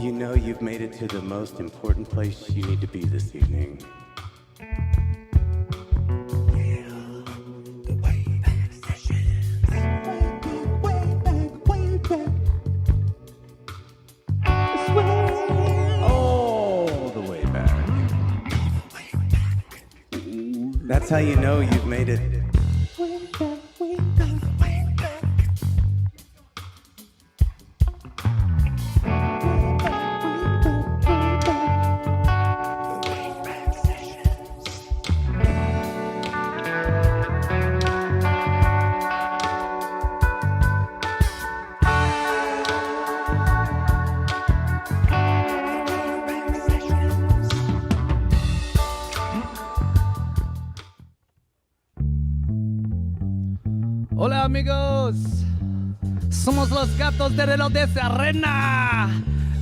You know you've made it to the most important place you need to be this evening. That's how you know you've made it. Hola amigos, somos los gatos de reloj de Serena,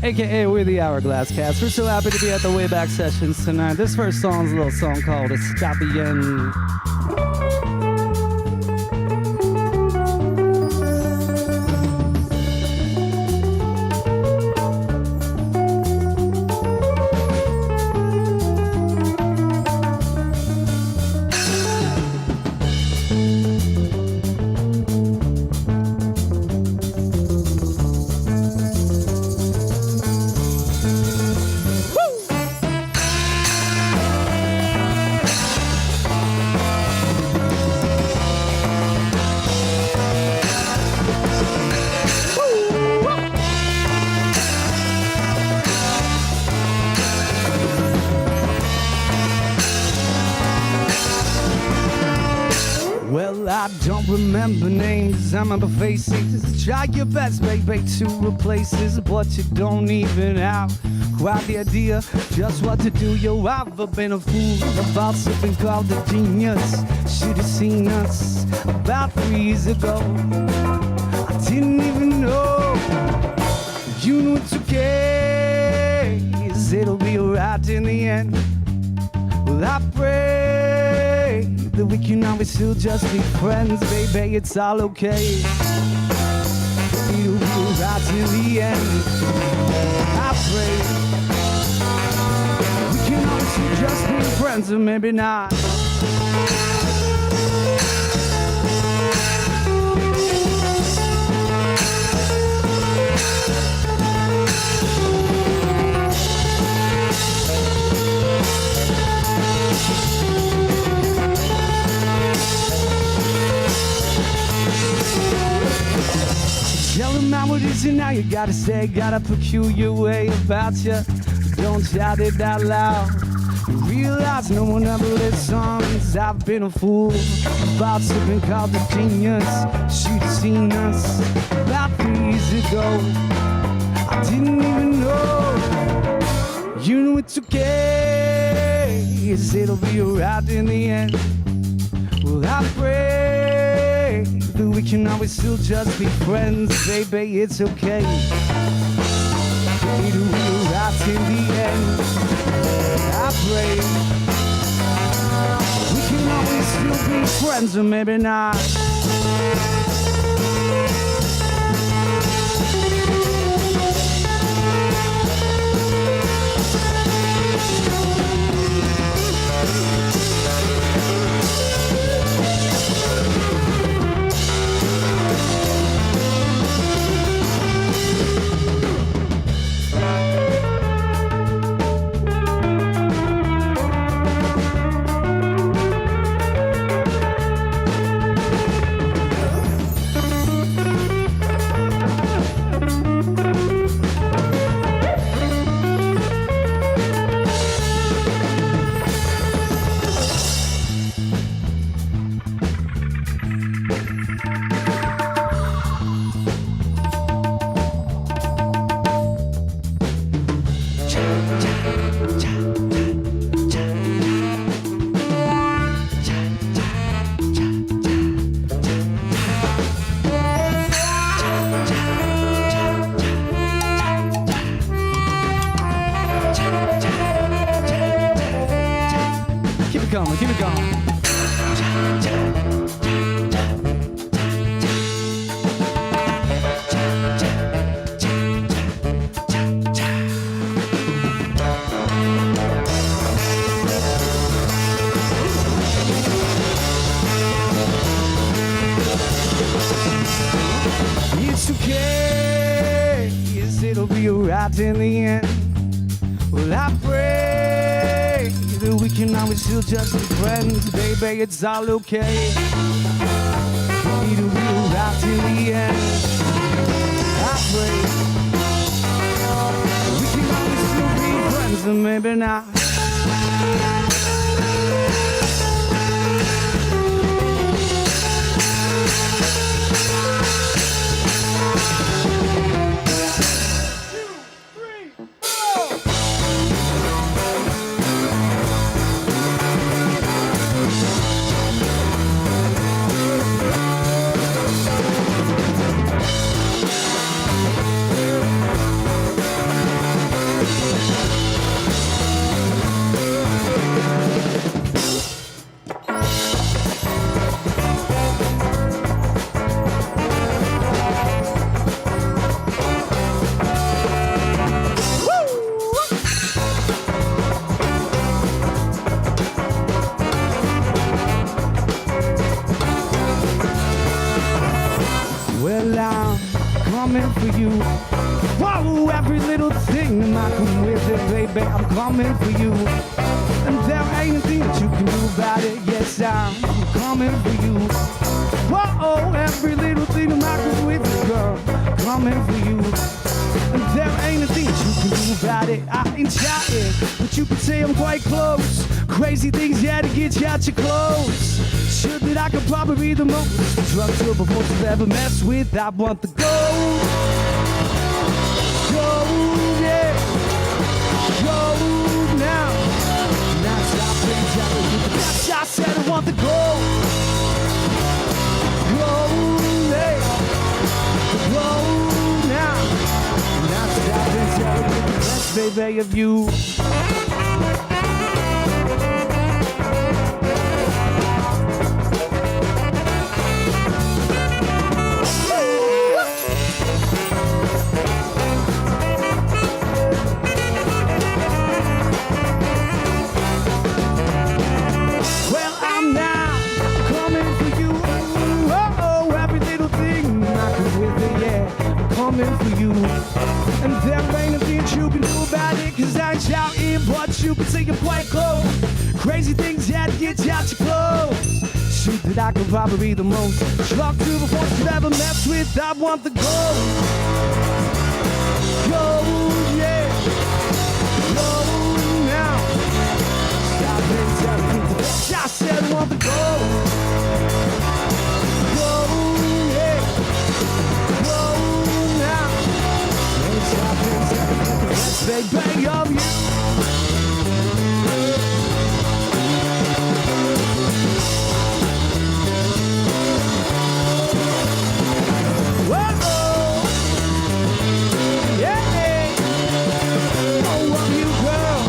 aka we're the Hourglass Cats. We're so happy to be at the Wayback Sessions tonight. This first song is a little song called Está Bien. Well, I don't remember names, I remember faces. Try your best, baby, to replace this, but you don't even have quite the idea just what to do. Yo, I've been a fool about something called a genius. Should have seen us about 3 years ago. I didn't even know. You know it's okay, it'll be alright in the end. Well, I pray that we can always still just be friends, baby, it's all okay. It'll be right in the end. I pray we can always still just be friends, or maybe not. Tell them how it is and now you gotta say, got a peculiar way about you. Don't shout it out loud. You realize no one ever lives songs. I've been a fool about something called the genius. She'd seen us about 3 years ago. I didn't even know. You know it's okay, yes, it'll be alright in the end. Well, I pray that we can always still just be friends, baby, it's okay. It'll be alright in the end. I pray we can always still be friends, or maybe not. it's okay, yes, it'll be alright in the end. Well, I pray that we can always still just be friends, baby, it's all okay. It'll be alright in the end. I pray we can always still be friends, and maybe not. Well, I'm coming for you. Whoa, every little thing that might come with it, baby, I'm coming for you. And there ain't a thing that you can do about it. Yes, I'm coming for you. Whoa, every little thing that might come with it, girl, coming for you. And there ain't a thing that you can do about it. I ain't shouting, but you can say I'm quite close. Crazy things, yeah, to get you out your clothes. Sure that I could probably be the most destructive of most I've ever messed with. I want the gold, gold, yeah, gold now. Now stop things out with the best. I said I want the gold, gold, yeah, gold now. Now stop things out with the best, baby, of you. For you, and there ain't a thing you can do about it, cause I ain't shouting, but you can say you're quite close. Crazy things had to get you out your clothes. Shoot that I could probably be the most destructive of what you've ever messed with. I want the gold, gold, yeah, gold now. Stop it, tell me the best. I said I want the gold, gold, yeah, gold. Baby, of you. Whoa, yeah, oh, love you, girl.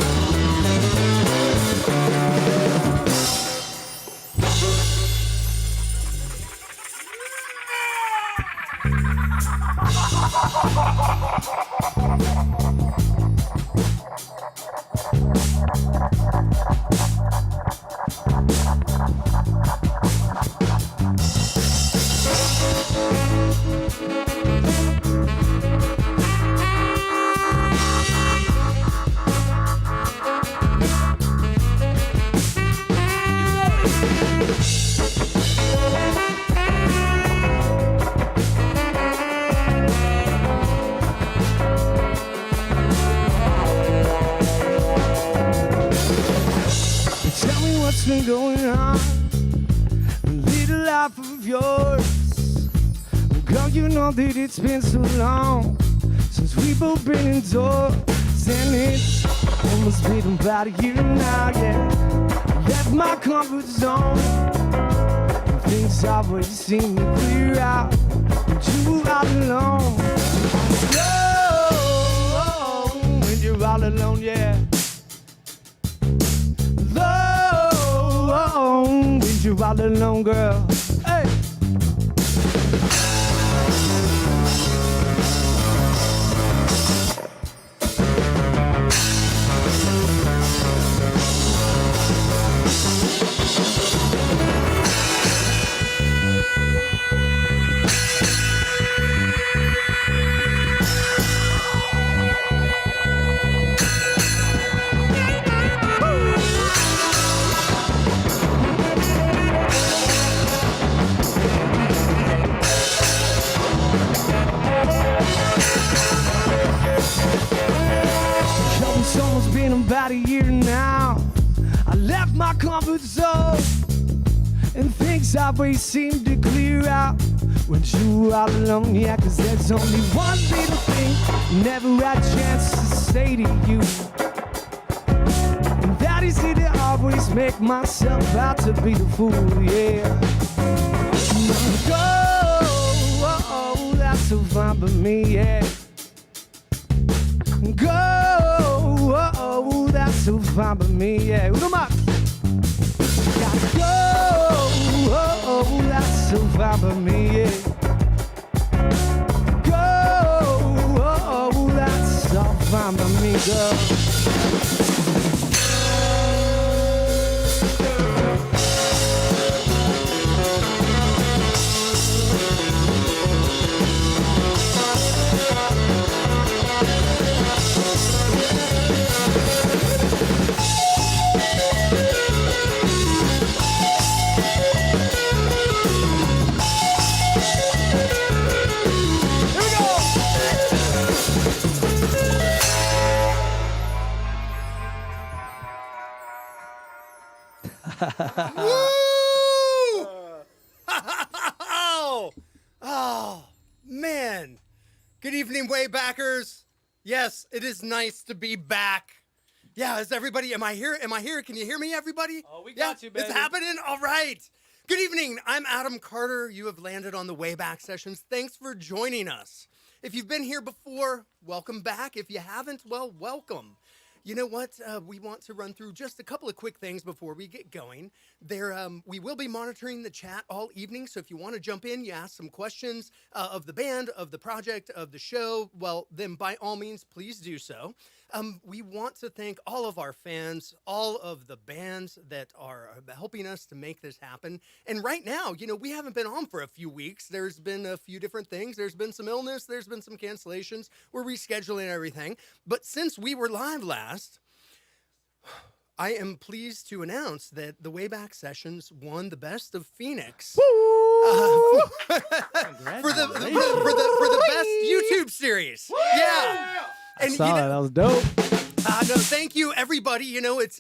What's been going on? A little life of yours. Girl, you know that it's been so long since we've both been indoors, and it's almost been about a year now, yeah. Left my comfort zone, and things always seem to clear out when you were all alone. Oh, when you're all alone, yeah. When you're all alone, girl. Hey. about a year now. I left my comfort zone, and things always seem to clear out when you are alone. Yeah, 'cause there's only one little thing never had a chance to say to you, and that is that I always make myself out to be the fool. Yeah. Go, that's so fine by me. Yeah. Go, that's so fine by me. Yeah. Uno más. Gotta go, that's so fine by me. Yeah. Go, that's so fine by me, girl. Woo! Oh, man. Good evening, Waybackers. Yes, it is nice to be back. Yeah, is everybody, am I here? Am I here? Can you hear me, everybody? Oh, we got you, baby. It's happening? All right. Good evening. I'm Adam Carter. You have landed on the Wayback Sessions. Thanks for joining us. If you've been here before, welcome back. If you haven't, well, welcome. You know what? We want to run through just a couple of quick things before we get going. We will be monitoring the chat all evening, so if you want to jump in, you ask some questions of the band, of the project, of the show, well, then by all means, please do so. We want to thank all of our fans, all of the bands that are helping us to make this happen. And right now, you know, we haven't been on for a few weeks. There's been a few different things. There's been some illness. There's been some cancellations. We're rescheduling everything. But since we were live last, I am pleased to announce that the Wayback Sessions won the Best of Phoenix for the best YouTube series. Yeah. And saw that. That was dope. No, thank you, everybody. You know, it's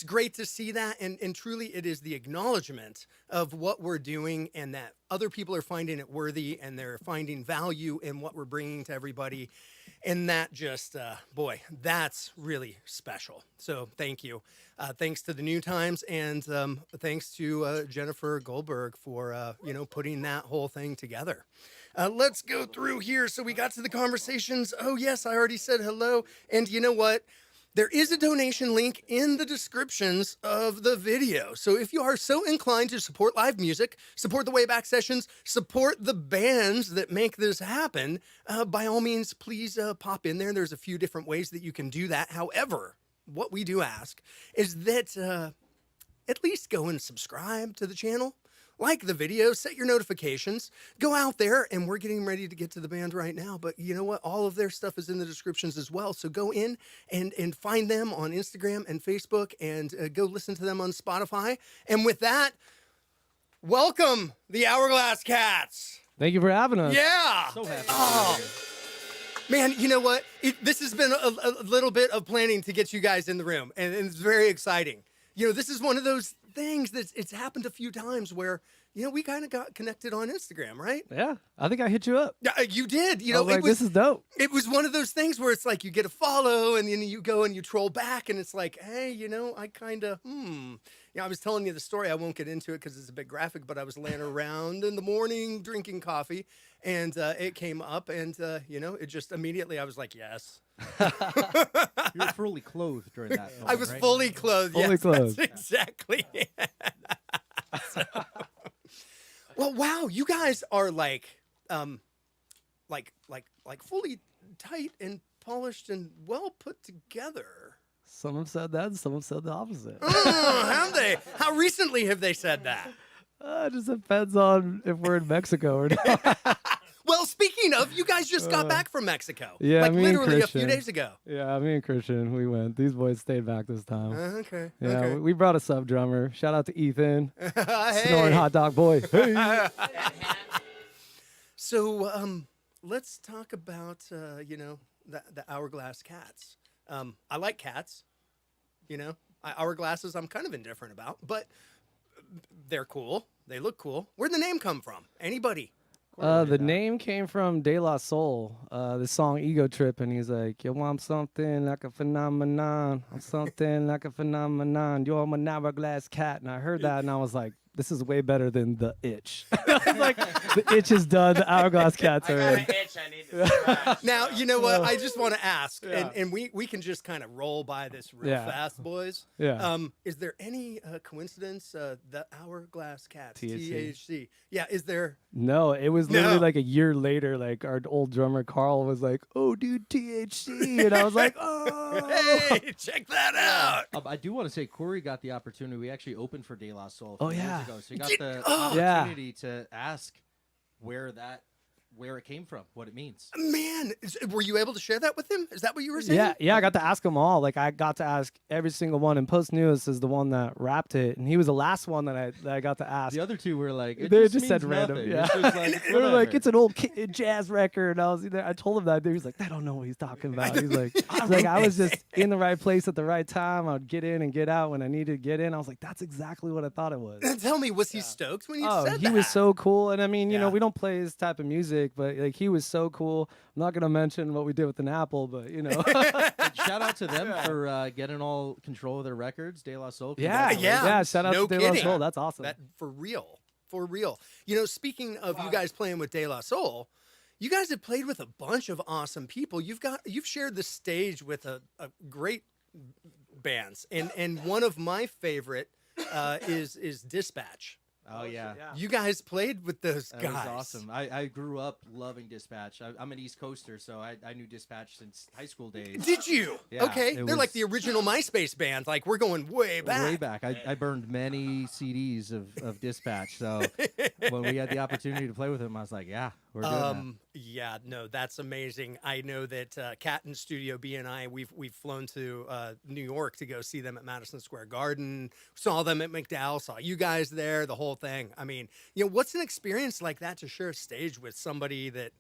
great to see that, and truly, it is the acknowledgement of what we're doing, and that other people are finding it worthy, and they're finding value in what we're bringing to everybody, and that just, boy, that's really special. So, thank you. Thanks to the New Times, and thanks to Jennifer Goldberg for putting that whole thing together. Let's go through here. So we got to the conversations. Oh, yes, I already said hello. And you know what? There is a donation link in the descriptions of the video. So if you are so inclined to support live music, support the Wayback Sessions, support the bands that make this happen, by all means, please pop in there. There's a few different ways that you can do that. However, what we do ask is that at least go and subscribe to the channel. Like the video, set your notifications, go out there, and we're getting ready to get to the band right now. But you know what? All of their stuff is in the descriptions as well. So go in and find them on Instagram and Facebook, and go listen to them on Spotify. And with that, welcome the Hourglass Cats. Thank you for having us. Yeah. So happy. Oh. Man, you know what? This has been a little bit of planning to get you guys in the room, and it's very exciting. You know, this is one of those things it's happened a few times where, you know, we kind of got connected on Instagram, right? Yeah, I think I hit you up. Yeah, you did. You know, like, this is dope. It was one of those things where it's like you get a follow and then you go and you troll back and it's like, hey, you know, I kind of, I was telling you the story. I won't get into it because it's a bit graphic, but I was laying around in the morning drinking coffee and it came up and, it just immediately I was like, yes. You were fully clothed during that moment, I was right? fully clothed. Fully clothed. That's exactly. Well, wow, you guys are like fully tight and polished and well put together. Some have said that, and some have said the opposite. Have they? How recently have they said that? It just depends on if we're in Mexico or not. Well, speaking of, you guys just got back from Mexico. Yeah, like me and literally a few Christian. days ago. Yeah, me and Christian, we went. These boys stayed back this time. Okay. Yeah, okay. we brought a sub drummer. Shout out to Ethan, Hey. Snoring Hot Dog Boy. Hey. So let's talk about the Hourglass Cats. I like cats. You know, Hourglasses I'm kind of indifferent about, but they're cool. They look cool. Where'd the name come from? Anybody? The name came from De La Soul, the song Ego Trip, and he's like, yo, I'm something like a phenomenon. I'm something like a phenomenon. You're my hourglass cat. And I heard that, and I was like, this is way better than The Itch. Like, The Itch is done, the Hourglass Cats are in. itch I need to scratch. Now, you know what? I just want to ask, and we can just kind of roll by this real Yeah. fast, boys. Yeah. Is there any coincidence, the Hourglass Cats, THC. THC? Yeah, is there? No, it was literally No. like a year later, like our old drummer Carl was like, oh, dude, THC. And I was like, oh. Hey, check that out. I do want to say Corey got the opportunity. We actually opened for De La Soul a Oh, few years yeah. ago, so he got Did- the oh. Yeah. opportunity to ask where it came from, what it means. Man, were you able to share that with him? Is that what you were saying? Yeah, I got to ask them all. Like, I got to ask every single one. And Post News is the one that rapped it. And he was the last one that I got to ask. The other two were like, it They just just said means random, nothing. yeah. It's just like, They were like, whatever. it's an old jazz record. And I told him that. He was like, they don't know what he's talking about. He's like, I was just in the right place at the right time. I'd get in and get out when I needed to get in. I was like, that's exactly what I thought it was. Tell me, was he stoked when you Oh, said he that? was so cool. And I mean, you know, Yeah. we don't play his type of music, but like he was so cool. I'm not gonna mention what we did with an apple, but you know. Shout out to them for getting all control of their records, De La Soul. Yeah, Yeah. yeah. Shout out No to De La kidding. Soul. That's awesome. That for real, for real. You know, speaking of you guys playing with De La Soul, you guys have played with a bunch of awesome people. You've shared the stage with a great bands, and one of my favorite is Dispatch. Oh, yeah. You guys played with those That guys. was awesome. I grew up loving Dispatch. I'm an East Coaster, so I knew Dispatch since high school days. Did you? Yeah, Okay, it they're like was- the original MySpace band. Like we're going way back. Way back. I burned many CDs of Dispatch. So when we had the opportunity to play with them, I was like, yeah, we're doing that. Yeah, no, that's amazing. I know that Cat and Studio B and I, we've flown to New York to go see them at Madison Square Garden. Saw them at McDowell. Saw you guys there. The whole thing. I mean, you know, what's an experience like that to share a stage with somebody that,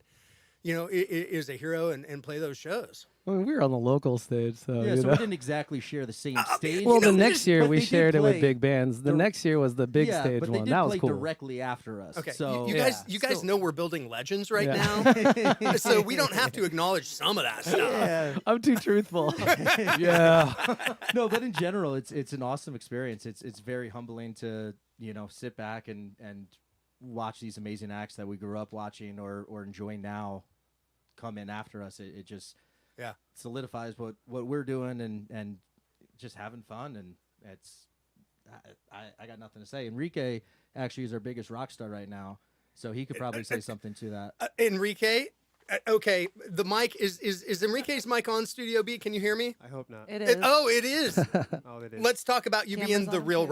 you know, is a hero and play those shows? I mean, we were on the local stage, so Yeah, you so know. we didn't exactly share the same stage. Well, You the know, next year but we they did shared it with play big bands. The the- next year was the big yeah, stage but they one. did That was play cool. directly after us. Okay, So you guys, you guys know we're building legends right Yeah. now, so we don't have to acknowledge some of that stuff. yeah. I'm too truthful. Yeah. No, but in general, it's an awesome experience. It's very humbling to sit back and watch these amazing acts that we grew up watching or enjoy now come in after us. It just solidifies what we're doing and just having fun, and I got nothing to say. Enrique actually is our biggest rock star right now, so he could probably say something to that. Enrique, okay, the mic is Enrique's mic on Studio B? Can you hear me? I hope not. It is. Oh, it is. Oh, it is. Let's talk about you being Camera's the on, real yeah.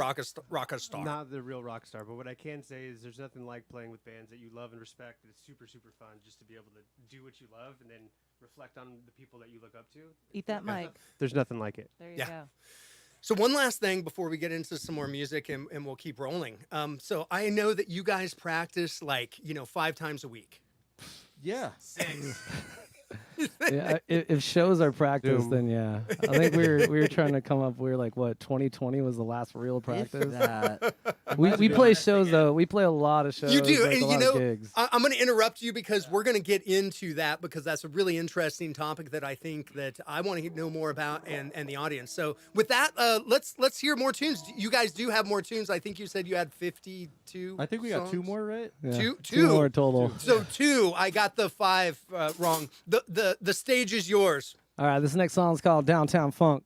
rock star. Not the real rock star, but what I can say is there's nothing like playing with bands that you love and respect. It's super, super fun just to be able to do what you love and then reflect on the people that you look up to. Eat that mic. There's nothing like it. There you Yeah. go. So one last thing before we get into some more music and we'll keep rolling. So I know that you guys practice 5 times a week. Yeah. Yeah, if shows are practice, Doom. then yeah. I think we were trying to come up. We were like, what? 2020 was the last real practice. That. We play shows though. We play a lot of shows. You do, like, and a you lot know, of gigs. I'm going to interrupt you because we're going to get into that because that's a really interesting topic that I think that I want to know more about and the audience. So with that, let's hear more tunes. You guys do have more tunes. I think you said you had 52. I think we got 2 songs? more, right? Yeah. two more total. So 2. I got the 5 wrong. The stage is yours. All right, this next song is called Downtown Funk.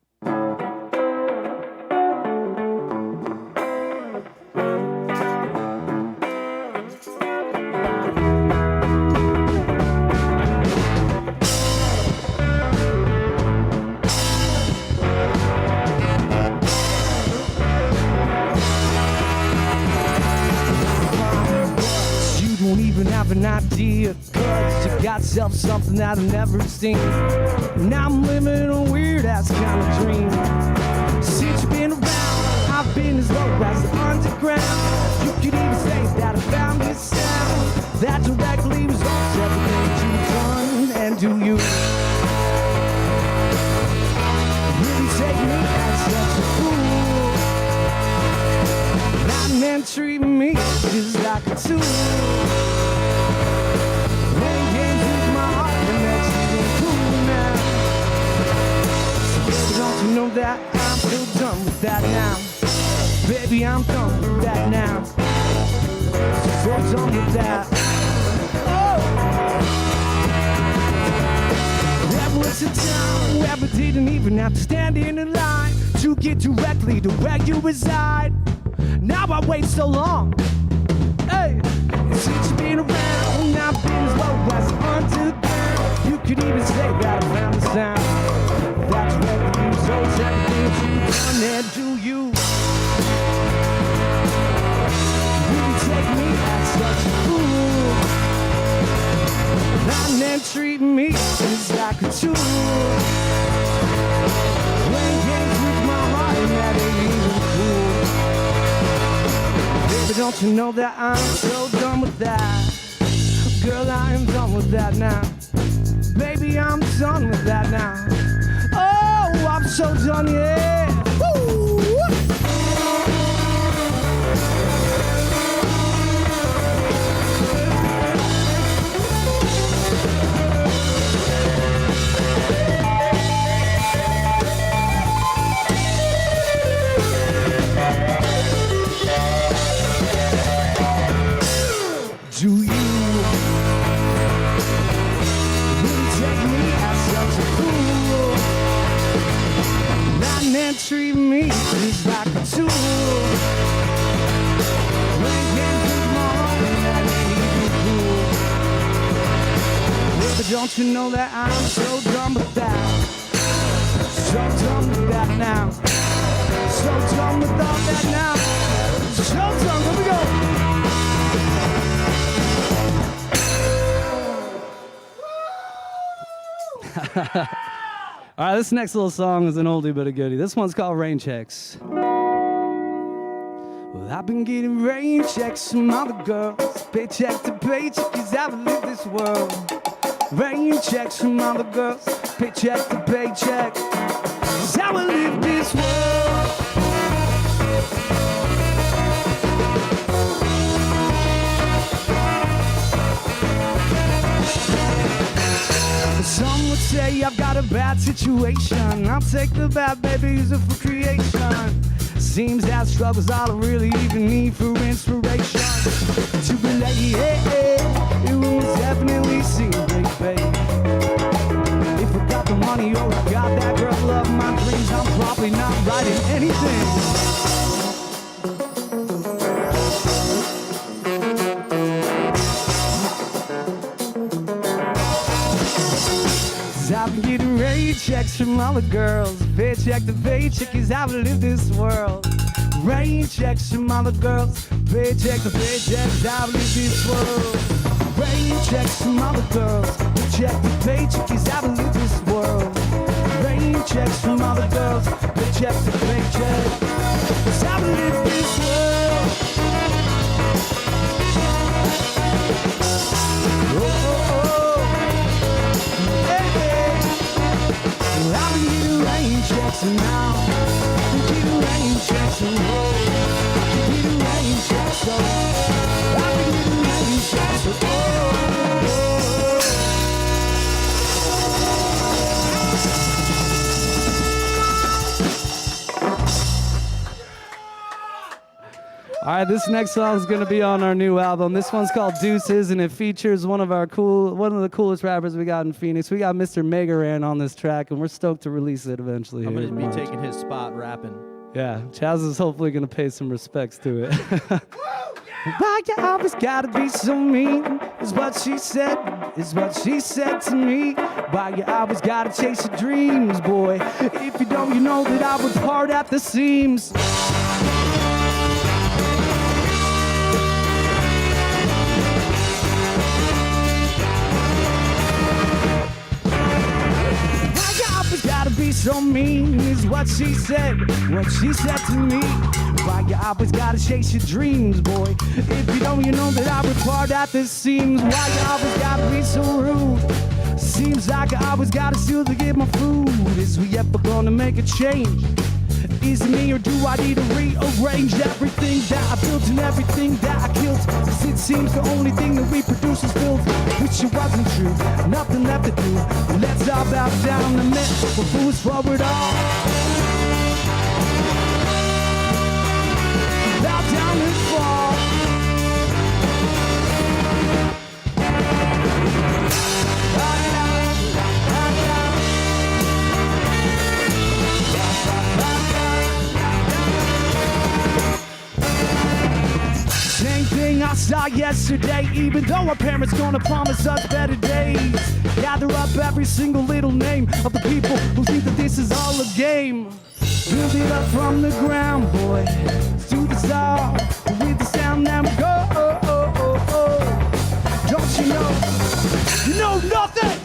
You don't even have an idea, cause you got yourself something that I've never seen. Now I'm living a weird ass kind of dream. Since you've been around, I've been as low as the underground. You could even say that I found this sound that directly results everything you've done and do you really take me as such a Baby, I'm done with that now. So done with that. Oh! There was a time where we didn't even have to stand in a line to get directly to where you reside. Now I wait so long. Hey, since you've been around, I've been as low as underground. You could even say that I found the sound. That's where we use those everything you've done there, do you? You take me as such a fool, and then treat me just like a tool. Playing games with my heart, and that ain't even cool. Baby, don't you know that I'm so done with that? Girl, I am done with that now. Baby, I'm done with that now. Oh, I'm so done, yeah. Woo! Do you really take me as such a fool? And then treat me just like a tool. Playing games with my heart, and that ain't even cool. Yeah, but don't you know that I'm so done with that? So done with that now. So done with all that now. So done, here we go. All right, this next little song is an oldie but a goodie. This one's called Rain Checks. Well, I've been getting rain checks from other girls, paycheck to paycheck is how we live this world. Rain checks from other girls, paycheck to paycheck is how we live this world. Some would say I've got a bad situation. I'll take the bad, baby, use it for creation. Seems that struggle's all I really even need for inspiration. To relate, it will definitely seem baby. If I got the money or I got that girl love my dreams, I'm probably not writing anything. I've been getting rain checks from all the girls. Paycheck to paycheck is how we live this world. Rain checks from all the girls. Paycheck to paycheck is how we live this world. Rain checks from all the girls. Paycheck to paycheck is how we live this world. Rain checks from all the girls. Paycheck to paycheck is how we live this world. Oh, oh, oh. I've been getting rain checks and now I'm getting rain checks and I'm getting rain checks, so I've been getting rain checks, so All right, this next song is gonna be on our new album. This one's called Deuces, and it features one of the coolest rappers we got in Phoenix. We got Mr. Megaran on this track, and we're stoked to release it eventually. I'm here. gonna be taking his spot rapping. Yeah, Chaz is hopefully gonna pay some respects to it. Why you always gotta be so mean? Is what she said to me. Why you always gotta chase your dreams, boy? If you don't, you know that I would part at the seams. Gotta be so mean is what she said to me. Why you always gotta chase your dreams, boy? If you don't, you know that I would part at the seams. Why you always gotta be so rude? Seems like I always gotta steal to get my food. Is we ever gonna make a change? Is it me or do I need to rearrange everything that I built and everything that I killed? Cause it seems the only thing that we produce is filth, which it wasn't true, nothing left to do. Let's all bow down and admit we're fools for it all. fall. Same thing I saw yesterday, even though our parents gonna promise us better days. Gather up every single little name of the people who think that this is all a game. Build it up from the ground, boy, to the star, with the sound and go. Don't you know nothing?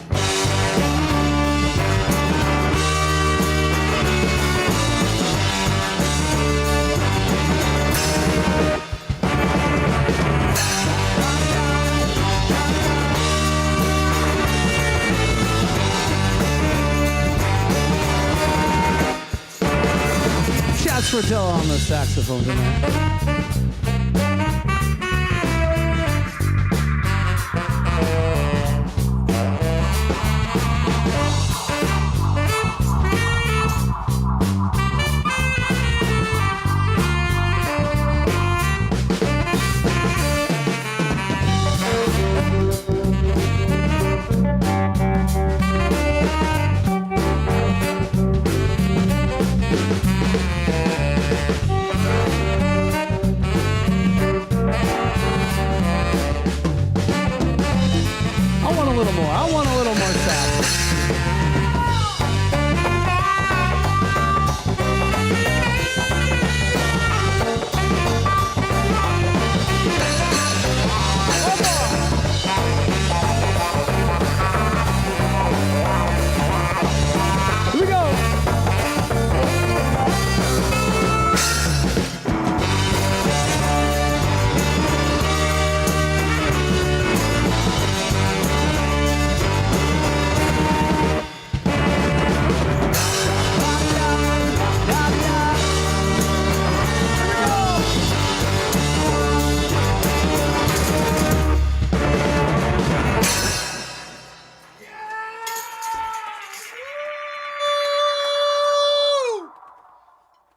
Chaz Fertel on the saxophone tonight. I want a little more sax. Here we go.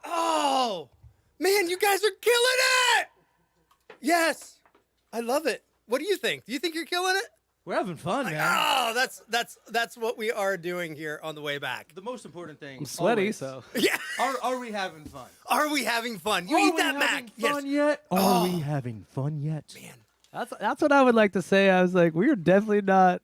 Oh, man, you guys are killing it! Yes, I love it. What do you think? Do you think you're killing it? We're having fun, man. Oh, that's what we are doing here on the way back. The most important thing. I'm sweaty, always, so. Yeah. Are we having fun? Are we having fun? You Are eat we that having back. fun Yes. yet? Oh. Are we having fun yet? Man. That's what I would like to say. I was like, we're definitely not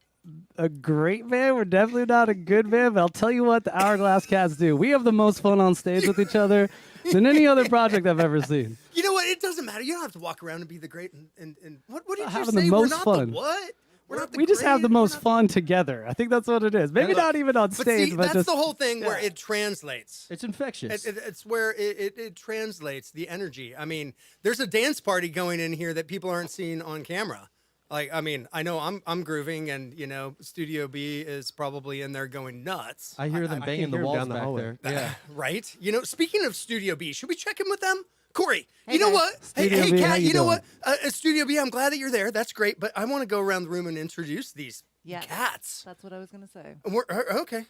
a great band. We're definitely not a good band, but I'll tell you what the Hourglass Cats do. We have the most fun on stage with each other than any other project I've ever seen. You know what? It doesn't matter. You don't have to walk around and be the great. And what did you Having say? the We're most not fun. the what? We're not the We just have the great, we're most not- fun together. I think that's what it is. Maybe Look, not even on But stage, see, but that's just the whole thing where yeah. it translates. It's infectious. It's where it translates the energy. I mean, there's a dance party going in here that people aren't seeing on camera. Like, I mean, I know I'm grooving, and you know, Studio B is probably in there going nuts. I hear them I banging can the hear 'em walls down the back hallway. there. Yeah. Right? You know, speaking of Studio B, should we check in with them? Corey, Hey, you know guys. what? Studio Hey, B, how Kat, you you know doing? what? Studio B, I'm glad that you're there. That's great. But I want to go around the room and introduce these Yes. cats. That's what I was gonna say. And okay.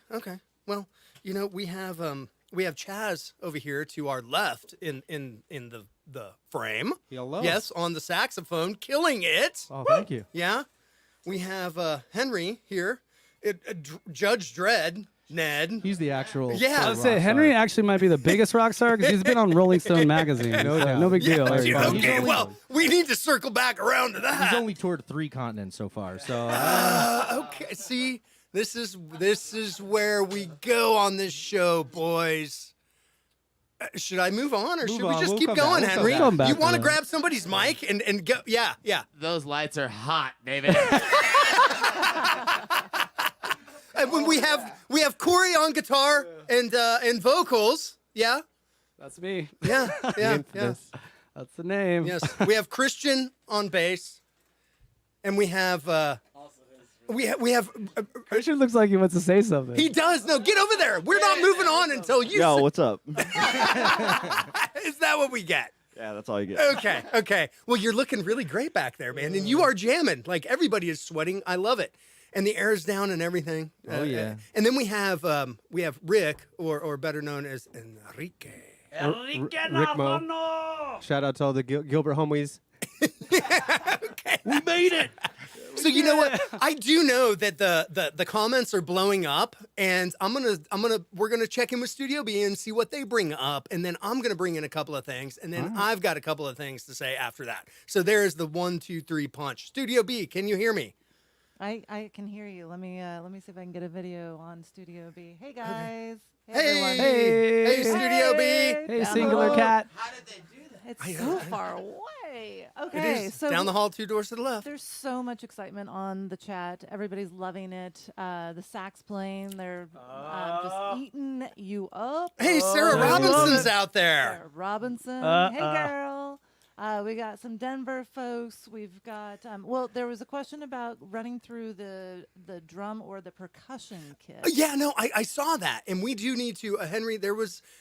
Well, you know, we have Chaz over here to our left in the frame. Hello. Yes, on the saxophone, killing it. Oh, thank you. Yeah. We have Henry here, Judge Dredd, Ned. He's the actual. Yeah. I I would rock say Henry star. actually might be the biggest rock star because he's been on Rolling Stone magazine. No So doubt. no big deal. Yeah, There you go. okay, only- well, we need to circle back around to He's that. only toured 3 continents so far. So Okay, see, this is where we go on this show, boys. Should I move on, or Move should we on, just we'll keep come back, going, we'll come Henry? back. Come back You want to to that. grab somebody's mic and go? Yeah. Those lights are hot, David. And when we have Corey on guitar and vocals. Yeah. That's me. Yeah. That's the name. Yes, we have Christian on bass, and we have Richard looks like he wants to say something. he does. No, get over there. We're not moving on until you. Yo, say- what's up? Is that what we get? Yeah, that's all you get. Okay. Well, you're looking really great back there, man, and you are jamming. Like everybody is sweating. I love it, and the air's down and everything. Oh, yeah. And then we have Rick, or better known as Enrique. Rickmo. Shout out to all the Gilbert homies. We made it. So you know what? I do know that the comments are blowing up, and we're gonna check in with Studio B and see what they bring up, and then I'm gonna bring in a couple of things, and then I've got a couple of things to say after that. So there's the 1, 2, 3 punch. Studio B, can you hear me? I can hear you. Let me see if I can get a video on Studio B. Hey guys. Hey, Hey, everyone. hey, Studio B. Hey, Down singular the hall. cat. How did they do that? It's so far away. It Okay, is so down the hall, 2 doors to the left. there's so much excitement on the chat. Everybody's loving it. The sax playing, they're just eating you up. Hey, Sarah I love Robinson's it. out there. Sarah Robinson. Hey, girl. We got some Denver folks. We've got well, there was a question about running through the drum or the percussion kit. Yeah, no, I saw that, and we do need to. Henry,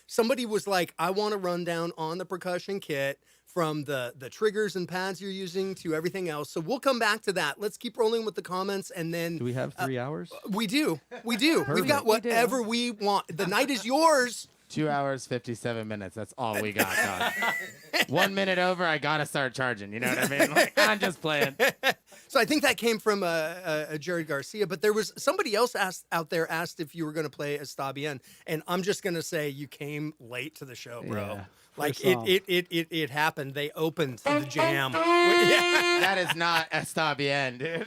somebody was like, I want to run down on the percussion kit from the triggers and pads you're using to everything else. So we'll come back to that. Let's keep rolling with the comments, and then Do we have 3 hours? we do. We've got We do. whatever we want. The night is yours. 2 hours, 57 minutes. That's all we got, dog. 1 minute over, I gotta start charging. You know what I mean? Like, I'm just playing. So I think that came from Jared Garcia, but there was somebody else asked if you were going to play Está Bien, and I'm just going to say you came late to the show, bro. Yeah, Like first song. it happened. They opened the jam. Yeah. That is not Está Bien, dude.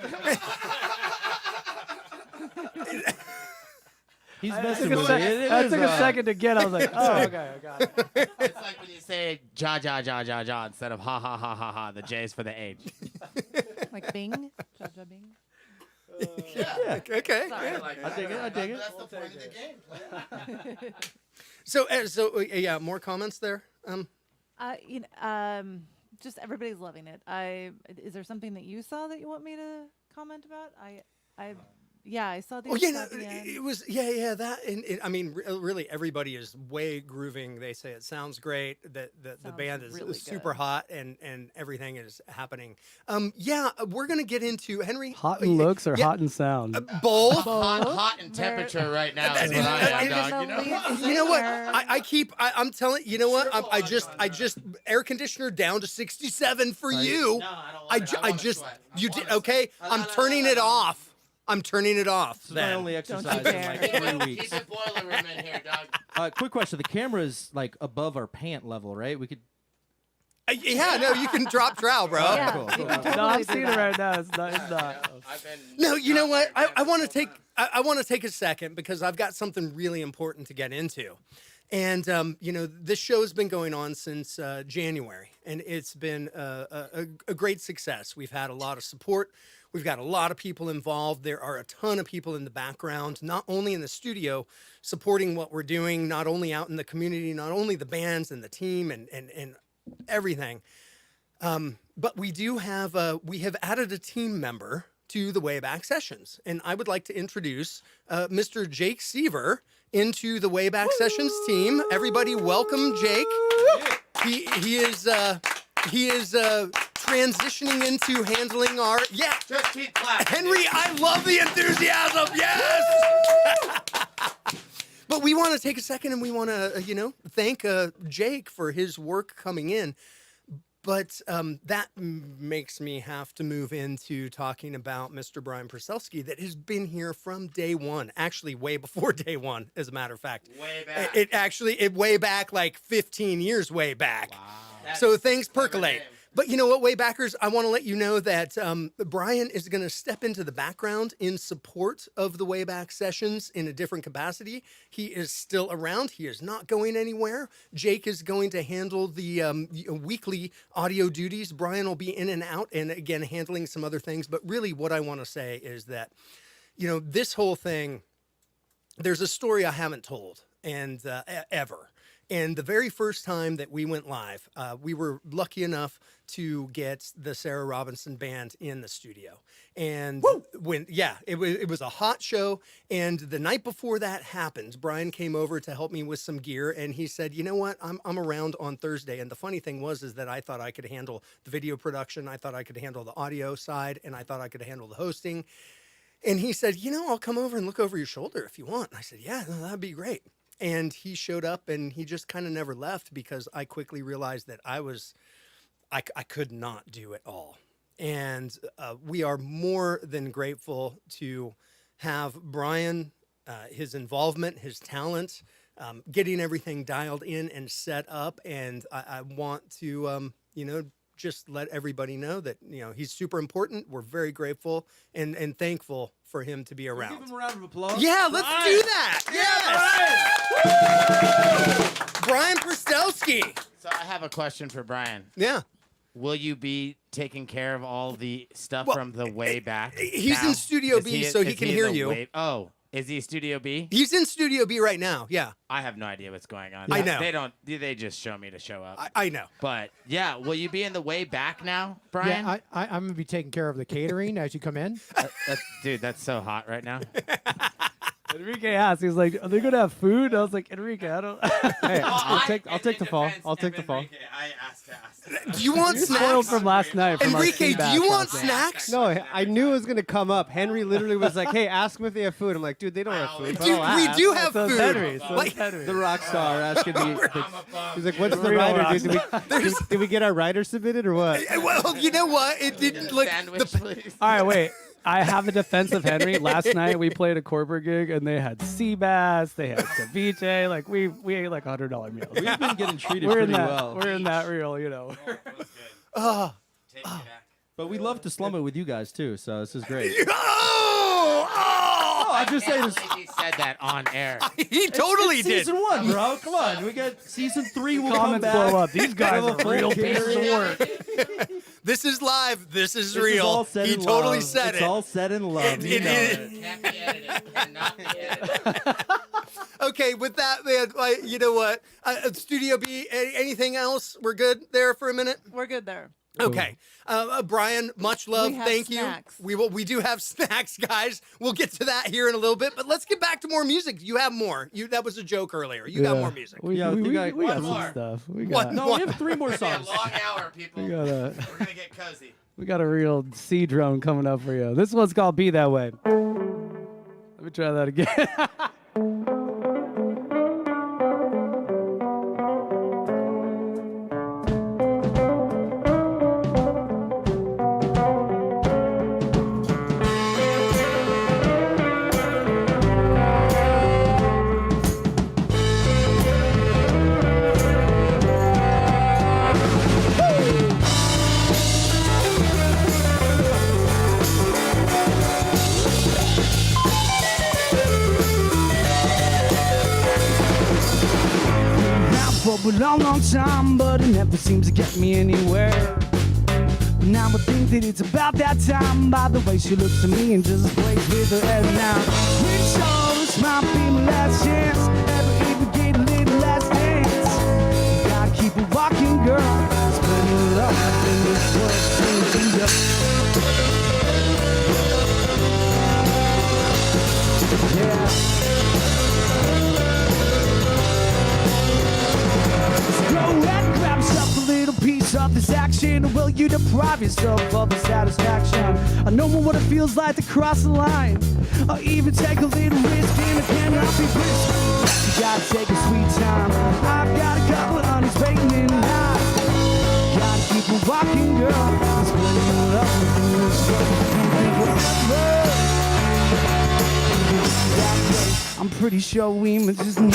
He's messing with That it. took a second to get. I was like, oh, okay, I got it. It's like when you say ja ja ja ja ja instead of ha ha ha ha ha. The J is for the H. Like Bing. Jaja Bing. Okay. Sorry, like I dig it. I dig it. That's the point of the game. So yeah, more comments there. Just everybody's loving it. Is there something that you saw that you want me to comment about? I saw the. Oh yeah, no, at the end. it was that, and I mean, really, everybody is way grooving. They say it sounds great. That the Sounds band is really super good. hot, and everything is happening. Yeah, we're gonna get into Henry. Hot in looks or yeah, hot in sound? Both. Hot in temperature right now is what I am, dog. You know? You know what? I'm telling you know what? I just air conditioner down to 67 for you. No, I don't want it. You did okay. I'm turning it off. I'm turning it off. This is my only exercise in dare. like 3 Keep weeks. it boiler room in here, dog. Quick question: the camera is like above our pant level, right? We could. Yeah, no, you can drop trowel, bro. Yeah, cool, you cool. can totally No, I'm do seeing it that. right now. It's not. It's not. I've been No, you know what? I want to take I want to take a second because I've got something really important to get into. And this show has been going on since January, and it's been a great success. We've had a lot of support. We've got a lot of people involved. There are a ton of people in the background, not only in the studio supporting what we're doing, not only out in the community, not only the bands and the team and everything. But we have added a team member to the Wayback Sessions. And I would like to introduce Mr. Jake Seaver into the Wayback Sessions team. Everybody welcome Jake. He is transitioning into handling our just keep clapping. Henry, I love the enthusiasm. Yes. But we want to take a second and we want to, thank Jake for his work coming in. But that makes me have to move into talking about Mr. Brian Purcellski that has been here from day one. Actually, way before day one, as a matter of fact. Way back. It way back like 15 years way back. Wow. So things Clever percolate. name. But you know what, Waybackers? I want to let you know that Brian is going to step into the background in support of the Wayback Sessions in a different capacity. He is still around. He is not going anywhere. Jake is going to handle the weekly audio duties. Brian will be in and out and, again, handling some other things. But really what I want to say is that, this whole thing, there's a story I haven't told and ever. And the very first time that we went live, we were lucky enough to get the Sarah Robinson band in the studio. And it was a hot show. And the night before that happened, Brian came over to help me with some gear. And he said, you know what, I'm around on Thursday. And the funny thing was that I thought I could handle the video production. I thought I could handle the audio side. And I thought I could handle the hosting. And he said, I'll come over and look over your shoulder if you want. And I said, yeah, no, that'd be great. And he showed up, and he just kind of never left because I quickly realized that I could not do it all. And we are more than grateful to have Brian, his involvement, his talent, getting everything dialed in and set up. And I want to, just let everybody know that, he's super important. We're very grateful and thankful for him to be around. Give him a round of applause. Yeah, let's do that. Yes. Brian Prstelsky. So I have a question for Brian. Yeah. Will you be taking care of all the stuff Well, from the way back? He's now? in Studio Is B, so he is can in hear the you. Oh, is he Studio B? He's in Studio B right now. Yeah, I have no idea what's going on. I know. They don't. They just show me to show up. I know. But yeah, will you be in the way back now, Brian? Yeah, I'm gonna be taking care of the catering as you come in. Dude, that's so hot right now. Enrique asked, he was like, "Are they gonna have food?" I was like, "Enrique, I don't." Hey, I'll take the fall. I'll take the fall. I asked to ask. Do you want You're spoiled snacks? from last night. From our Enrique, do feedback you want last night. snacks? No, I knew it was gonna come up. Henry literally was like, "Hey, ask them if they have food." I'm like, "Dude, they don't have food." But Dude, I'll we ask. do have So food. it's Henry. So Like, it's Henry. The rock star asking me. He's like, "What's the Real rider? rock Dude? Did we get our rider submitted or what?" well, you know what? It didn't look. Sandwich, please. All right, wait. I have a defense of Henry. Last night we played a corporate gig and they had sea bass, they had ceviche. Like we ate like $100 meals. We've been getting treated We're in pretty that. well. We're in that real, Take me back. But we love to slum it with you guys too, so this is great. Oh, I'm just saying, I can't believe he said that on air. he totally it's did. season 1, bro. Come on, we got season 3. Will come Comments back. blow up. These guys are real pieces of work. This is live. This is This is real. all said He in totally love. said It's it. all said in love. It- You it know is. it. Can't be edited. Cannot be edited. Okay, with that, man, you know what? Studio B, anything else? We're good there for a minute? We're good there. Okay. Brian, much love. We have Thank snacks. you. We do have snacks, guys. We'll get to that here in a little bit, but let's get back to more music. You have more. That was a joke earlier. You got more music. We Yeah, got one some more. stuff. We One got. No, we have 3 more It's gonna songs. be a long hour, people. We got a. We're gonna get cozy. We got a real sea drone coming up for you. This one's called "Be That Way." Let me try that again. For a long, long time, but it never seems to get me anywhere. Now I think that it's about that time by the way she looks at me and just plays with her head now. Pretty sure this might be my last chance. Ever even get a little last dance. Gotta keep it walking, girl. Spend your love in this world changing up. Yeah. Go and grab yourself a little piece of this action, or will you deprive yourself of the satisfaction? I know what it feels like to cross the line, or even take a little risk, and it cannot be brisk. You gotta take a sweet time. I've got a couple of honeys waiting in line. Gotta keep it walking, girl. It's plenty of love in this world. I'm pretty sure we must just never.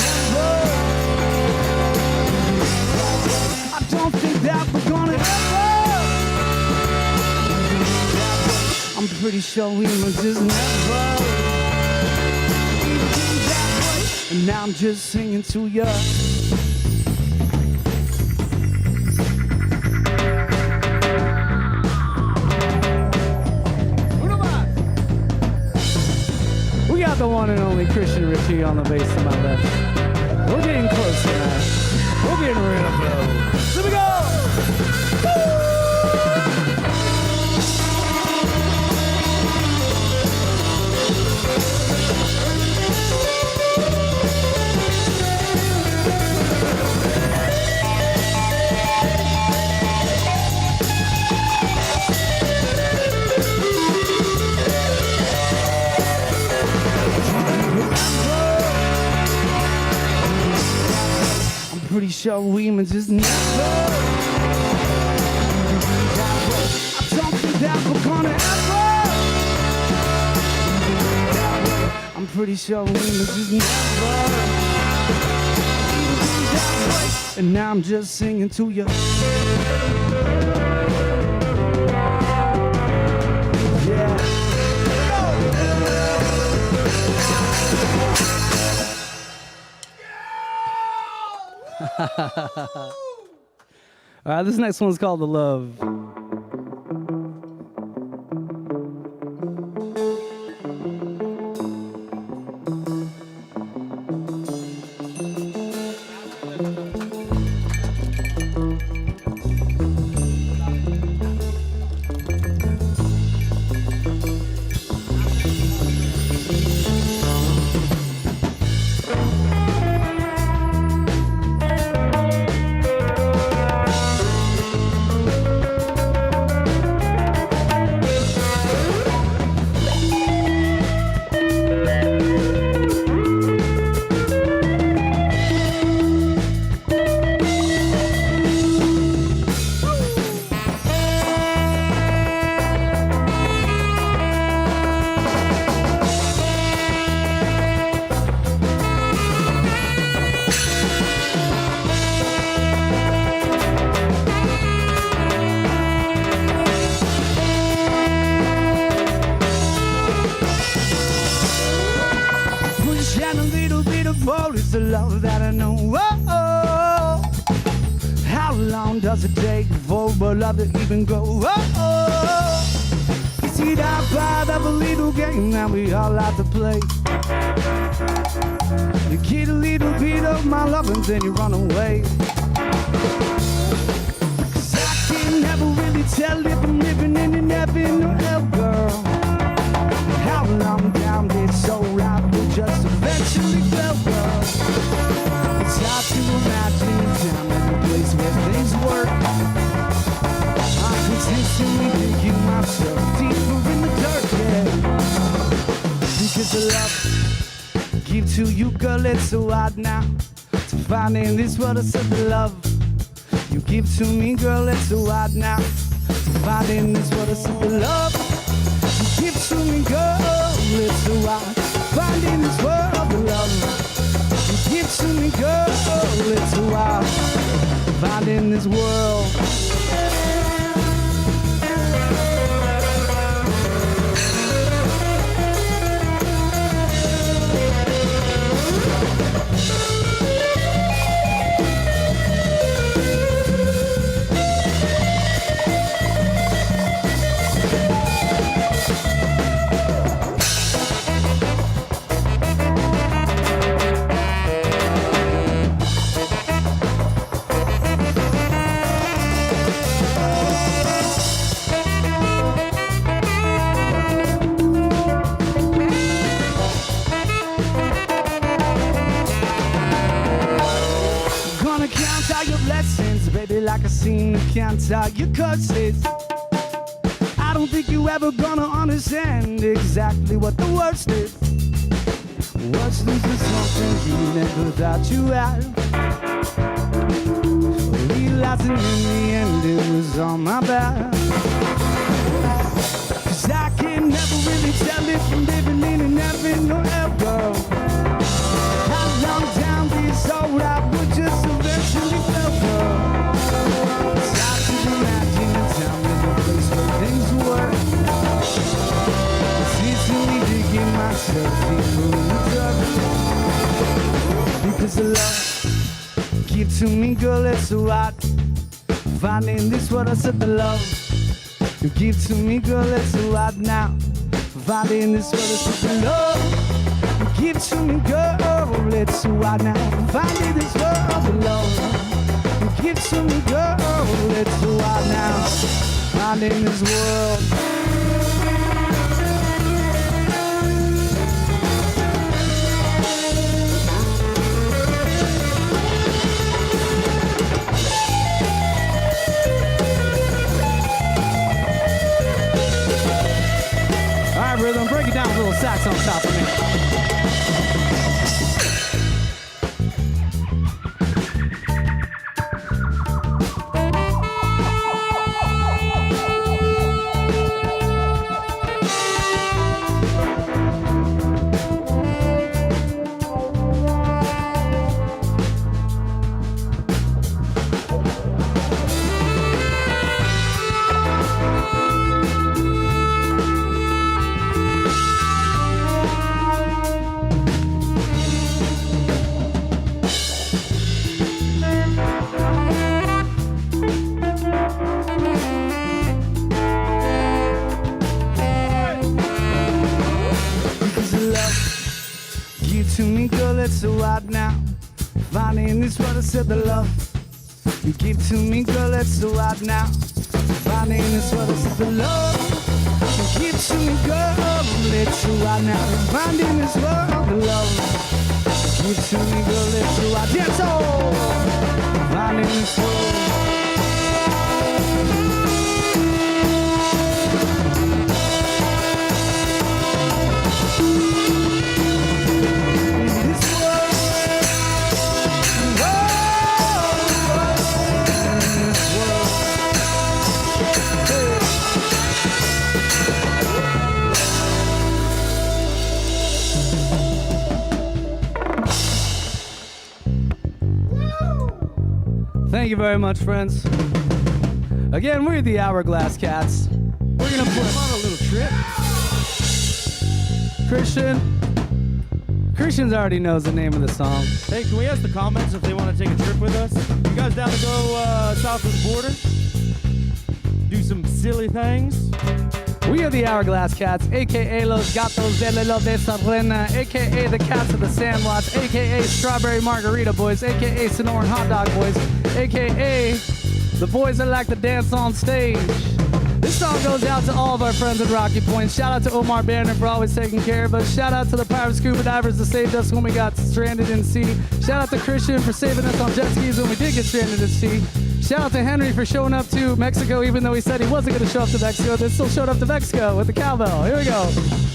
I don't think that we're gonna ever. I'm pretty sure we must just never. Even that way. And now I'm just singing to you. We got the one and only Christian Ritchie on the bass to my left. We're getting close tonight. We're getting real close. Here we go! pretty sure we may just never. I don't think that we're gonna ever. I'm pretty sure we may just never. And now I'm just singing to you. All right, this next one's called The Love. It's the love that I know. Oh, how long does it take for a love to even grow? You see that part of a little game that we all like to play. You get a little bit of my love and then you run away. 'Cause I can never really tell if I'm living in an heaven or hell, girl. How long down this so right will just eventually fell, girl. It's hard to imagine a time and a place where things work. I'm consistently digging myself deeper in the dirt, yeah. Because the love I give to you, girl, it's so hard now to find in this world a certain love you give to me, girl, it's so hard now to find in this world a certain love. Give to me, girl, it's so hard finding this world of love. Give to me, girl, it's so hard finding this world. Like I seem to can't tell your curses. I don't think you ever gonna understand exactly what the worst is. Worst is something you never thought you had. Realizing in the end it was all my bad. 'Cause I can never really tell if I'm living in an heaven or hell, girl. How long down this road I would just eventually fell, girl. Because the love give to me, girl, it's so hard finding this world I said the love you give to me, girl, it's so hard now finding this world I said the love you give to me, girl, it's so hard now finding this world of love you give to me, girl, it's so hard now finding this world. Rhythm, break it down with a little sax on top of me. to me, girl, it's so hot now. Finding is what I said, the love you give to me, girl, it's so hot now. Finding is what I said, the love you give to me, girl, it's so hot now. Finding is what the love you give to me, girl, it's so hot. Dance on. Finding is what. Thank you very much, friends. Again, we're the Hourglass Cats. We're gonna put on a little trip. Christian already knows the name of the song. Hey, can we ask the comments if they want to take a trip with us? You guys down to go south of the border? Do some silly things? We are the Hourglass Cats, aka Los Gatos de la Serena, aka the Cats of the Sandlots, aka Strawberry Margarita Boys, aka Sonoran Hot Dog Boys, aka the boys that like to dance on stage. This song goes out to all of our friends at Rocky Point. Shout out to Omar Banner for always taking care of us. Shout out to the pirate scuba divers that saved us when we got stranded in sea. Shout out to Christian for saving us on jet skis when we did get stranded at sea. Shout out to Henry for showing up to Mexico even though he said he wasn't going to show up to Mexico. They still showed up to Mexico with the cowbell. Here we go.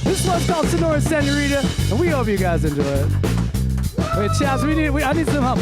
This one's called Sonora Senorita, and we hope you guys enjoy it. Wait, Chaz, I need some help.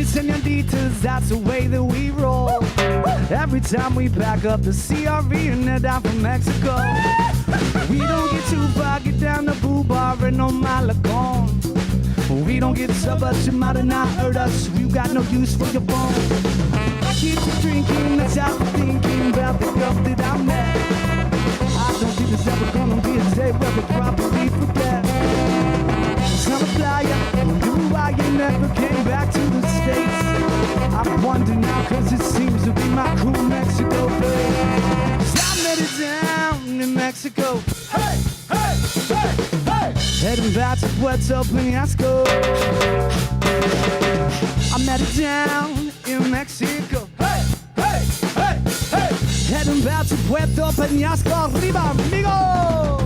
Senoritas, that's the way that we roll. Every time we back up the CRV and head down from Mexico. We don't get too far, get down to Boo Bar and on Malacon. We don't get so much, you might have not heard us. You got no use for your phone. I keep drinking, that's how I'm thinking about the girl that I met. I don't think there's ever gonna be a day where we probably forget. I'm a flyer, knew why you never came back to the States. I wonder now, cause it seems to be my cool Mexico place. I met it down in Mexico. Hey, hey, hey, hey! Heading back to Puerto Penasco. I met it down in Mexico. Hey, hey, hey, hey! Heading back to Puerto Penasco. Arriba, amigo!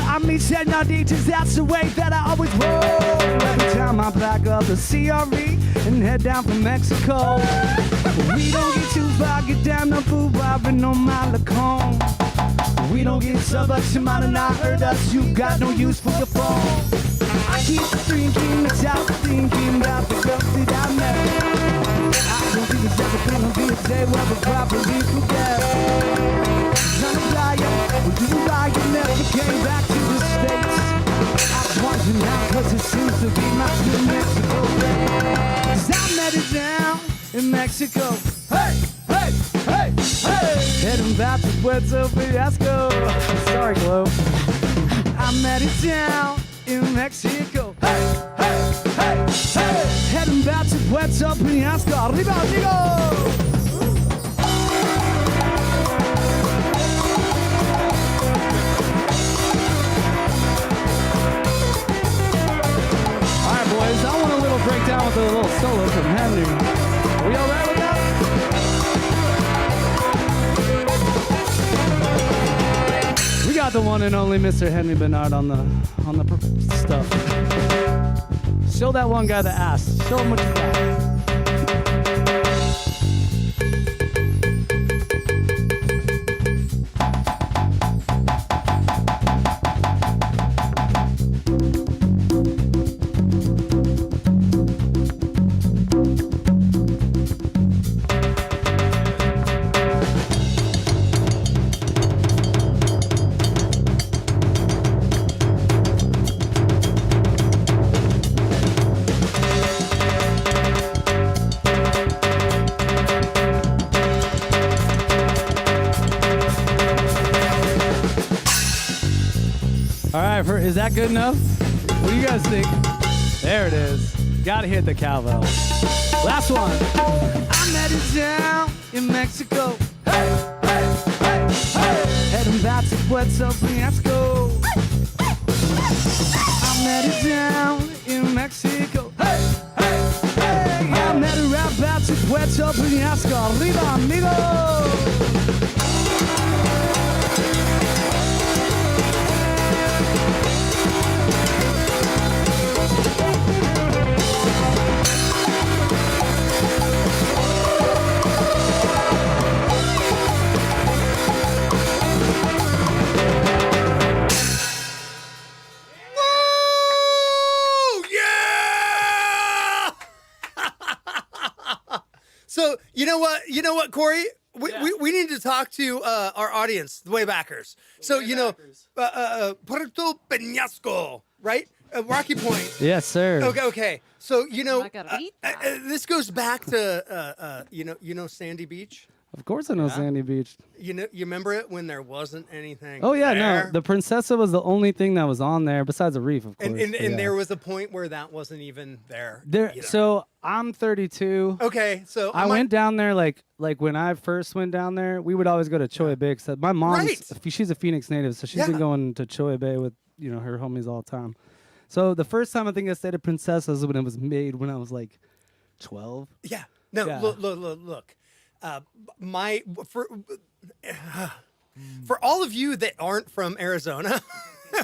I meet senoritas, that's the way that I always roll. Every time I back up the CRV and head down from Mexico. We don't get too far, get down to Boo Bar and on Malacon. We don't get so much, you might have not heard us. You got no use for your phone. I keep drinking, that's how I'm thinking about the girl that I met. I don't think there's ever gonna be a day where we probably forget. I'm a flyer, you lie, you never came back to the States. I wonder now, cause it seems to be my new Mexico place. 'Cause I met it down in Mexico. Hey, hey, hey, hey. Heading back to Puerto Fiasco. Sorry, Globe. I'm headed down in Mexico. Hey, hey, hey, hey. Heading back to Puerto Fiasco. Arriba, amigo. Boys, I want a little breakdown with a little solo from Henry. Are we all right with that? We got the one and only Mr. Henry Bernard on the stuff. Show that one guy the ass. Show him what you got. All right, is that good enough? What do you guys think? There it is. Gotta hit the cowbell. Last one. I'm headed down in Mexico. Hey, hey, hey, hey. Heading back to Puerto Fiasco. I'm headed down in Mexico. Hey, hey, hey. I'm headed right back to Puerto Fiasco. Arriba, amigo. So you know what, Corey? We need to talk to our audience, the Waybackers. So Puerto Peñasco, right? Rocky Point. Yes, sir. Okay. So Margarita. this goes back to Sandy Beach. Of course I know Sandy Beach. You remember it when there wasn't anything. Oh yeah, there? no. The Princessa was the only thing that was on there besides a reef, of course. And yeah. there was a point where that wasn't even there. So I'm 32. Okay, so I went down there like when I first went down there. We would always go to Choya Bay because my mom's she's a Phoenix native, so she's been going to Choya Bay with her homies all the time. So the first time I think I stayed at Princessa was when it was made when I was like 12. Yeah. No. Yeah. Look. For all of you that aren't from Arizona,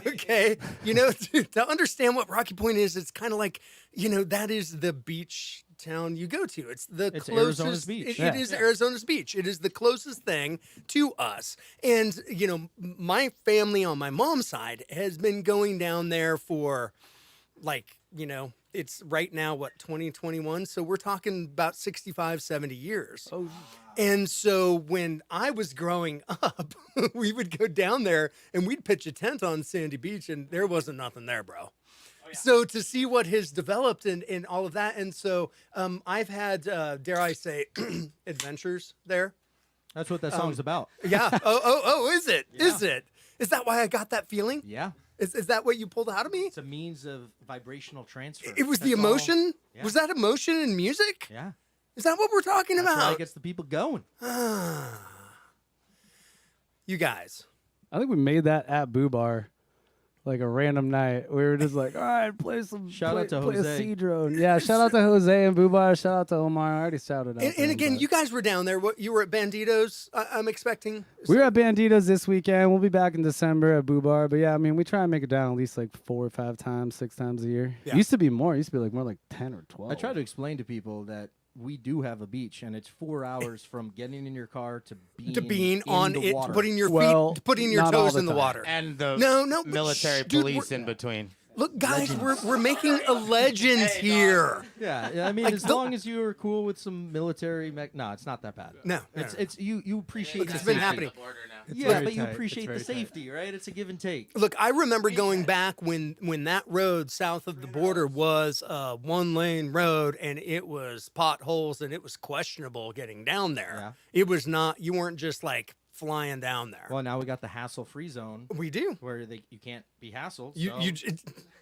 okay, to understand what Rocky Point is, it's kind of like, that is the beach town you go to. It's closest. Arizona's beach. It is Arizona's beach. It is the closest thing to us. And, my family on my mom's side has been going down there for it's right now, 2021? So we're talking about 65, 70 years. Oh. And so when I was growing up, we would go down there and we'd pitch a tent on Sandy Beach and there wasn't nothing there, bro. Oh, yeah. So to see what has developed and all of that. And so I've had, dare I say, adventures there. That's what that song's about. Yeah. Is it? Yeah. Is it? Is that why I got that feeling? Yeah. Is that what you pulled out of me? It's a means of vibrational transfer. It was the emotion? Yeah. Was that emotion in music? Yeah. Is that what we're talking about? That's why it gets the people going. You guys. I think we made that at Boo Bar, like a random night. We were just like, all right, play a sea drone. Yeah, shout out to Jose and Boo Bar. Shout out to Omar. I already shouted out. And again, you guys were down there. You were at Banditos, I'm expecting. We were at Banditos this weekend. We'll be back in December at Boo Bar. But yeah, I mean, we try and make it down at least like 4 or 5 times, 6 times a year. Yeah. It used to be more. It used to be like more like 10 or 12. I try to explain to people that we do have a beach, and it's 4 hours from getting in your car to being on it, putting your feet, putting your toes in the water, and the military police in between. Look, guys, we're making a legend here. Yeah, I mean, as long as you are cool with some military no, it's not that bad. No, it's you appreciate It's the been safety. happening. Yeah, very but you tight. It's appreciate the very tight. safety, right? It's a give and take. Look, I remember going back when that road south of the border was a 1-lane road, and it was potholes, and it was questionable getting down there. Yeah. It was not. You weren't just like flying down there. Well, now we got the hassle-free zone We do. where you can't be hassled. You so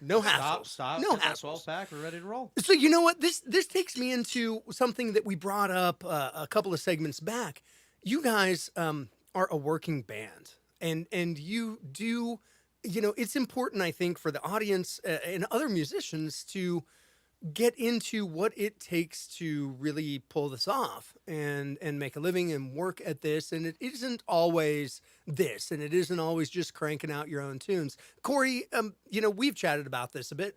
no hassles. stop. No get that hassles. 12-pack. We're ready to roll. So you know what? This takes me into something that we brought up a couple of segments back. You guys are a working band, and you do. You know, it's important, I think, for the audience and other musicians to get into what it takes to really pull this off and make a living and work at this. And it isn't always this, and it isn't always just cranking out your own tunes. Corey, you know, we've chatted about this a bit.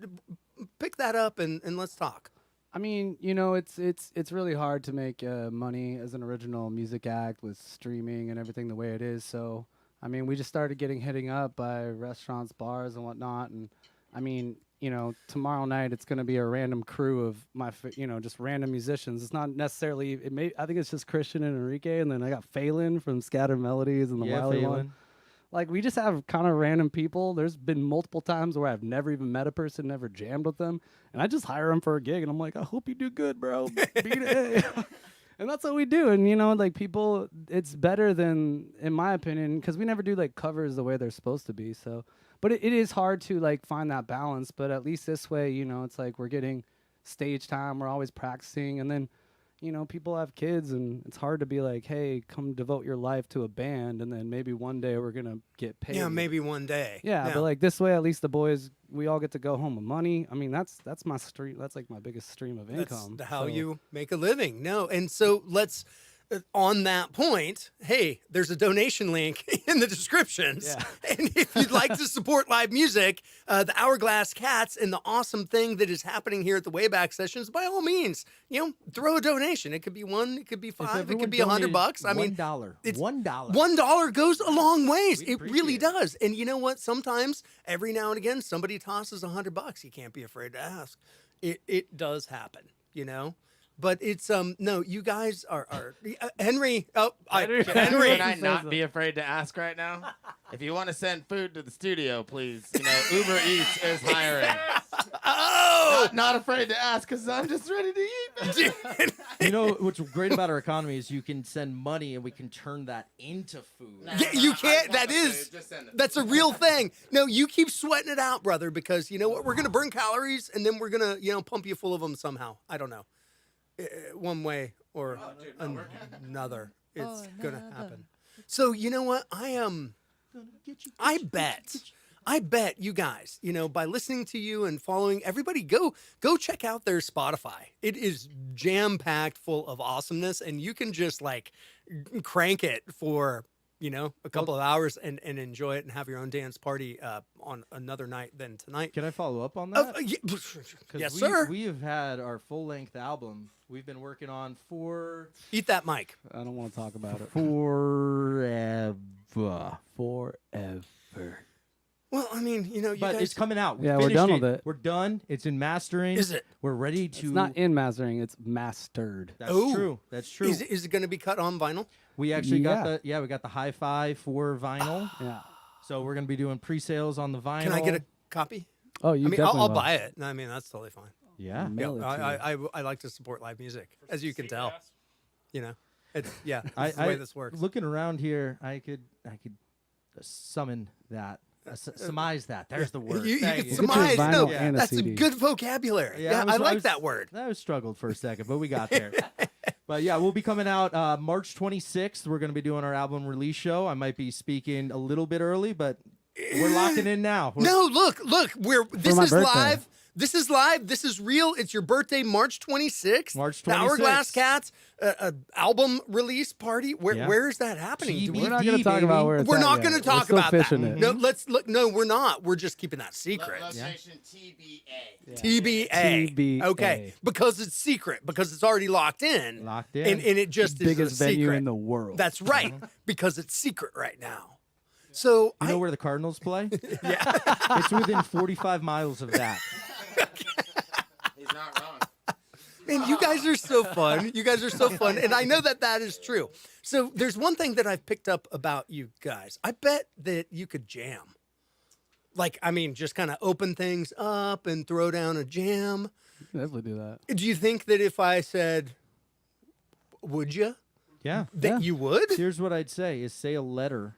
Pick that up and let's talk. I mean, you know, it's really hard to make money as an original music act with streaming and everything the way it is. So, I mean, we just started hitting up by restaurants, bars, and whatnot. And I mean, you know, tomorrow night it's going to be a random crew of just random musicians. It's not necessarily. I think it's just Christian and Enrique, and then I got Phelan from Scattered Melodies and the Wiley one. Like, we just have kind of random people. There's been multiple times where I've never even met a person, never jammed with them, and I just hire them for a gig, and I'm like, I hope you do good, bro. Beat it. And that's what we do. And, you know, like, people, it's better than, in my opinion, because we never do, like, covers the way they're supposed to be. So, but it is hard to, like, find that balance. But at least this way, you know, it's like we're getting stage time. We're always practicing. And then, you know, people have kids, and it's hard to be like, hey, come devote your life to a band, and then maybe one day we're going to get paid. Yeah, maybe one day. Yeah, but like this way, at least the boys, we all get to go home with money. I mean, that's my stream. That's like my biggest stream of income. That's how So- you make a living. No, and so let's. On that point, hey, there's a donation link in the descriptions. Yeah. And if you'd like to support live music, the Hourglass Cats, and the awesome thing that is happening here at the Wayback Sessions, by all means, you know, throw a donation. It could be $1, it could be $5, it could be $100. I mean, $1. it's $1. $1 goes a long ways. We'd It really appreciate it. does. And you know what? Sometimes, every now and again, somebody tosses $100. You can't be afraid to ask. It does happen, you know? But it's no, you guys are Henry. Oh, Henry. Can I not be afraid to ask right now? If you want to send food to the studio, please. You know, Uber Eats is hiring. Oh, Not afraid to ask because I'm just ready to eat. dude. You know what's great about our economy is you can send money and we can turn that into food. Yeah, you can't. I want That the is. food, just send it. That's a real thing. No, you keep sweating it out, brother, because you know what? We're gonna burn calories, and then we're gonna, you know, pump you full of them somehow. I don't know, one way or another. It's gonna happen. So you know what? I bet you guys, you know, by listening to you and following everybody, go check out their Spotify. It is jam-packed full of awesomeness, and you can just like crank it for, you know, a couple of hours and enjoy it and have your own dance party on another night than tonight. Can I follow up on that? Yes, 'Cause sir. We have had our full-length album we've been working on for Eat that mic. I don't want to talk about it. forever. Forever. Well, I mean, you know, you But guys. it's coming out. We Yeah, we're finished done with it. We're done. It's in mastering. Is it? We're ready to. It's not in mastering. It's mastered. That's Oh. true. That's true. Is it going to be cut on vinyl? We actually got Yeah. we got the hi-fi for vinyl. Yeah. So we're gonna be doing pre-sales on the vinyl. Can I get a copy? Oh, you I mean, definitely I'll will. buy it. I mean, that's totally fine. Yeah. Mail it to you. I like to support live music, as you can tell. You know, it's this is the way this works. Looking around here, I could summon that. Surmise that. There's the word. You Thank can you. surmise. vinyl No, and a that's a CD. good vocabulary. Yeah, I like that word. I struggled for a second, but we got there. But yeah, we'll be coming out March 26th. We're going to be doing our album release show. I might be speaking a little bit early, but we're locking in now. No, look, this my is birthday. live. This is live. This is real. It's your birthday, March 26th. March The Hourglass 26th. Cats album release party. Yeah. Where is that happening? TBD. We're not going to talk baby. about where it's We're at not yet. going to talk We're still about that. fishing it. No, let's look. No, we're not. We're just keeping that secret. Location TBA. TBA. TBA. Okay, because it's secret. Because it's already locked in. Locked in. And it just is Biggest a venue secret. in the world. That's right. Because it's secret right now. So You know where the Cardinals play? Yeah. It's within 45 miles of that. He's not wrong. man, you guys are so fun. You guys are so fun, and I know that that is true. So there's one thing that I've picked up about you guys. I bet that you could jam. Like, I mean, just kind of open things up and throw down a jam. Definitely do that. Do you think that if I said, would you? Yeah. That you would? Here's what I'd say is say a letter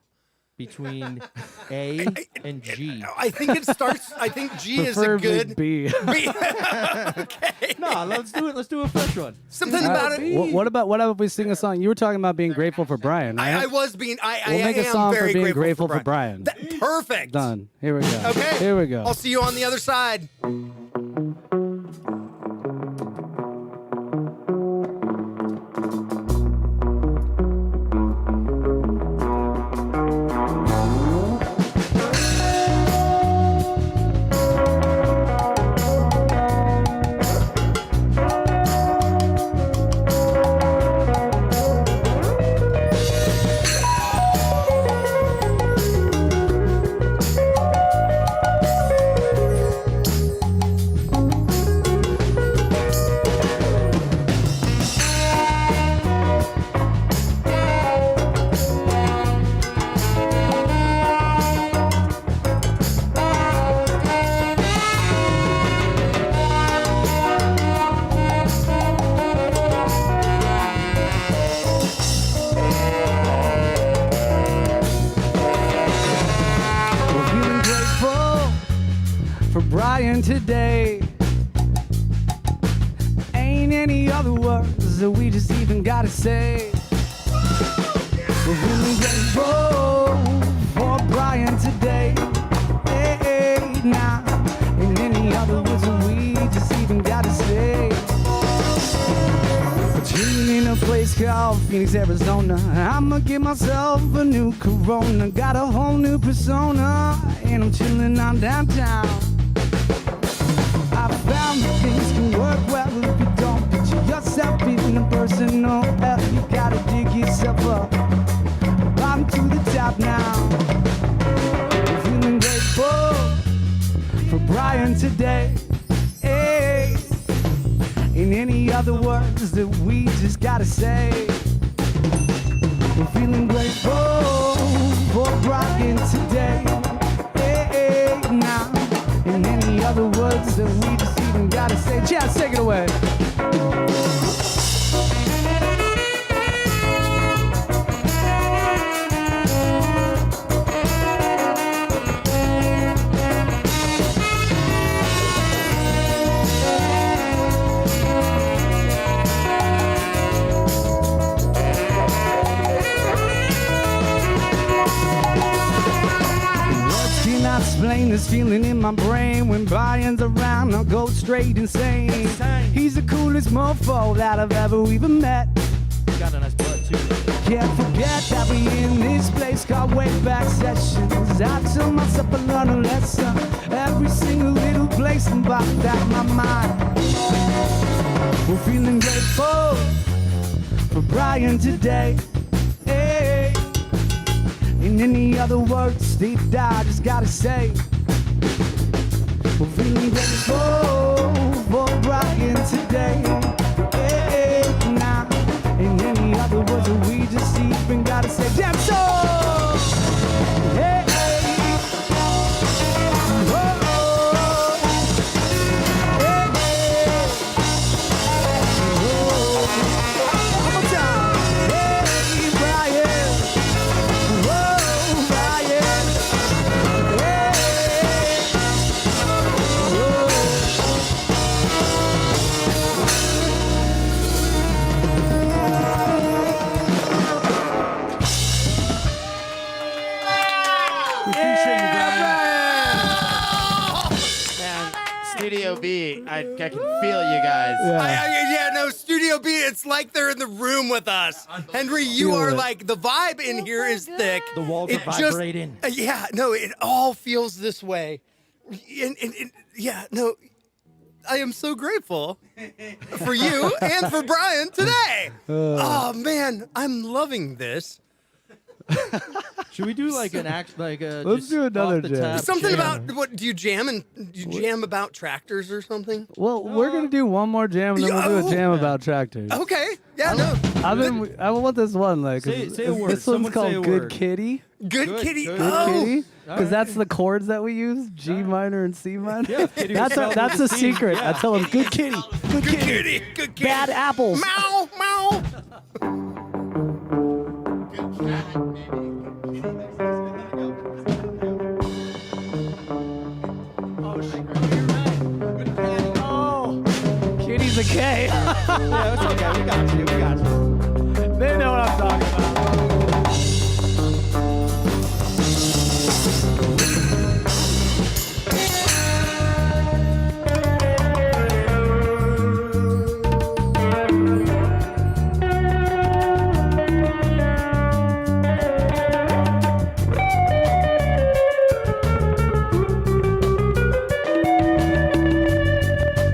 between A and G. I think it starts, I think G is a Preferably good. B. B. Okay. No, let's do it. Let's do a fresh one. Something about it. What about if we sing a song? You were talking about being grateful for Brian, right? I was being, I We'll make a am song very for being grateful for Brian. Perfect. Done. Here we go. Okay. Here we go. I'll see you on the other side. We're feeling grateful for Brian today. Ain't any other words that we just even gotta say. We're feeling grateful for Brian today. Hey, nah, ain't any other words that we just even gotta say. Chilling in a place called Phoenix, Arizona. I'ma give myself a new Corona. Got a whole new persona, and I'm chilling on downtown. I found that things can work well if you don't picture yourself in a personal hell. You gotta dig yourself up, bottom to the top now. We're feeling grateful for Brian today. Hey. In any other words that we just gotta say. We're feeling grateful for Brian today. Hey, now. In any other words that we just even gotta say. Chad, take it away. Words cannot explain this feeling in my brain. When Brian's around, I'll go straight insane. He's the coolest mofo that I've ever even met. Got a nice butt too. Can't forget that we in this place called Wayback Sessions. I tell myself I learn a lesson every single little place and about that my mind. We're feeling grateful for Brian today. Hey. In any other words, deep down, I just gotta say. We're feeling grateful for Brian today. Hey, now, in any other words that we just even gotta say. Damn so! Hey, hey. Oh, oh. Hey, hey. Oh. One more time. Hey, Brian. Whoa, Brian. Hey. Whoa. We appreciate you, Brian. Man, Studio B, I can feel you guys. Yeah, no, Studio B, it's like they're in the room with us. Henry, you Feel are it. like, the vibe in here is thick. The walls It are just- vibrating. Yeah, no, it all feels this way. Yeah, no, I am so grateful for you and for Brian today. Oh, man, I'm loving this. Should we do like an act, like a Let's just do another off the jam. tap Something jam? about what? Do you jam and do you jam about tractors or something? Well, we're gonna do one more jam, and then we'll do a jam about tractors. Okay. Yeah. No. I want this one. Like, Say a this word. one's Someone called say a Good word. Kitty. Good kitty. good Oh. Kitty, because right. that's the chords that we use: G minor and C minor. Yeah, kitty was that's spelled that's with a a C. secret. Yeah. I tell them, good kitty, good kitty, Kitty. Good kitty. bad apples. Meow. Meow. Oh, kitty's a K. Yeah, it's okay. We got you. We got you. They know what I'm talking about.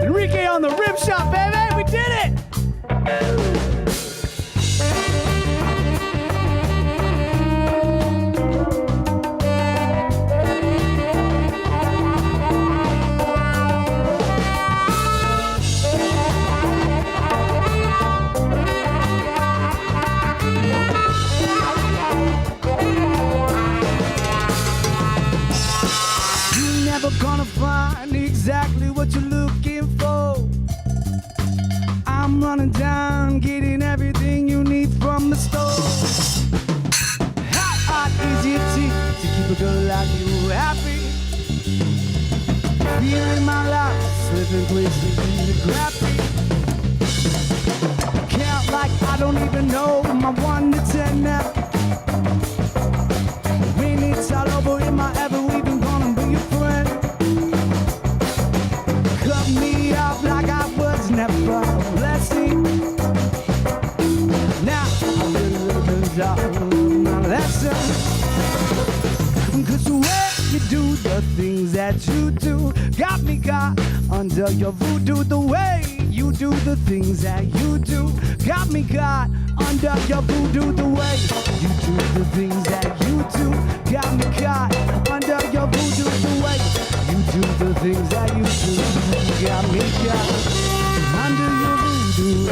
Enrique on the rim shot, baby. We did it. You're never gonna find exactly what you're looking for. I'm running down, getting everything you need from the store. Hot, easy to keep a girl like you happy. Feeling my life, slipping places in the gravity. Count like I don't even know my 1 to 10 now. When it's all over, am I ever even gonna be your friend? Cut me off like I was never a blessing. Now I realize all of my lessons. Cause the way you do the things that you do got me caught under your voodoo. The way you do the things that you do got me caught under your voodoo. The way you do the things that you do got me caught under your voodoo. The way you do the things that you do got me caught under your voodoo.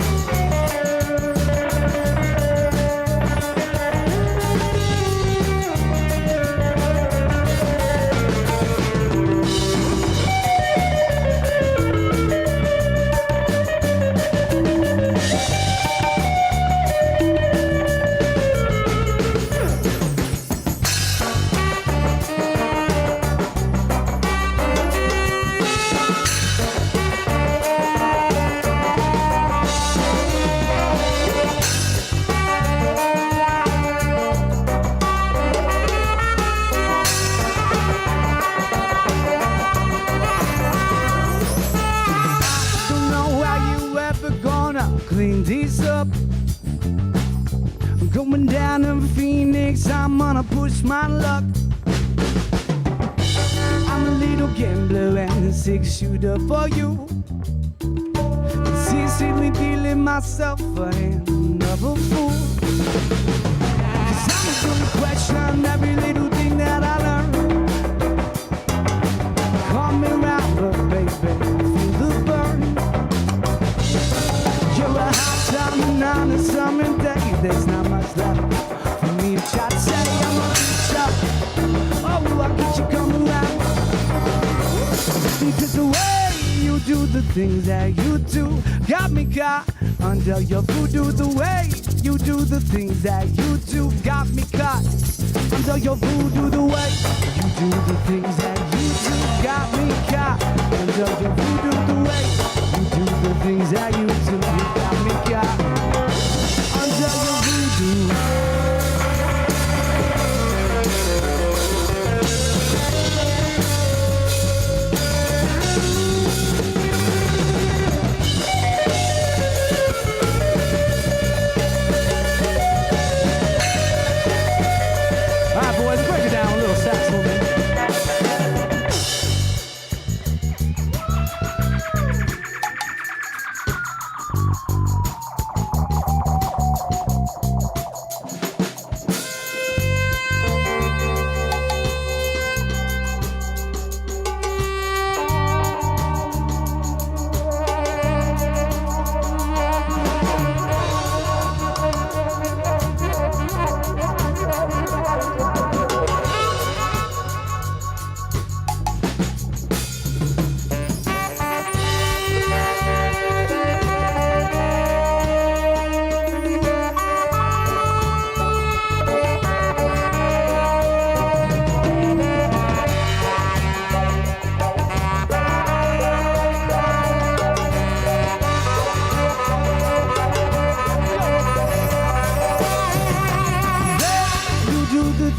Don't know how you ever gonna clean these up. I'm going down to Phoenix, I'm gonna push my luck. I'm a little gambler and a 6-shooter for you. Secretly feeling myself another fool. Cause I'm gonna question every little thing that I learn. Call me rapper, baby, feel the burn. You're a hot diamond on a summer day. There's not much left for me to try to say. I'm gonna reach up. Oh, I'll get you come around. Because the way you do the things that you do got me caught under your voodoo. The way you do the things that you do got me caught under your voodoo. The way you do the things that you do got me caught under your voodoo. The way you do the things that you do got me caught under your voodoo. All right, boys, break it down a little saxophone.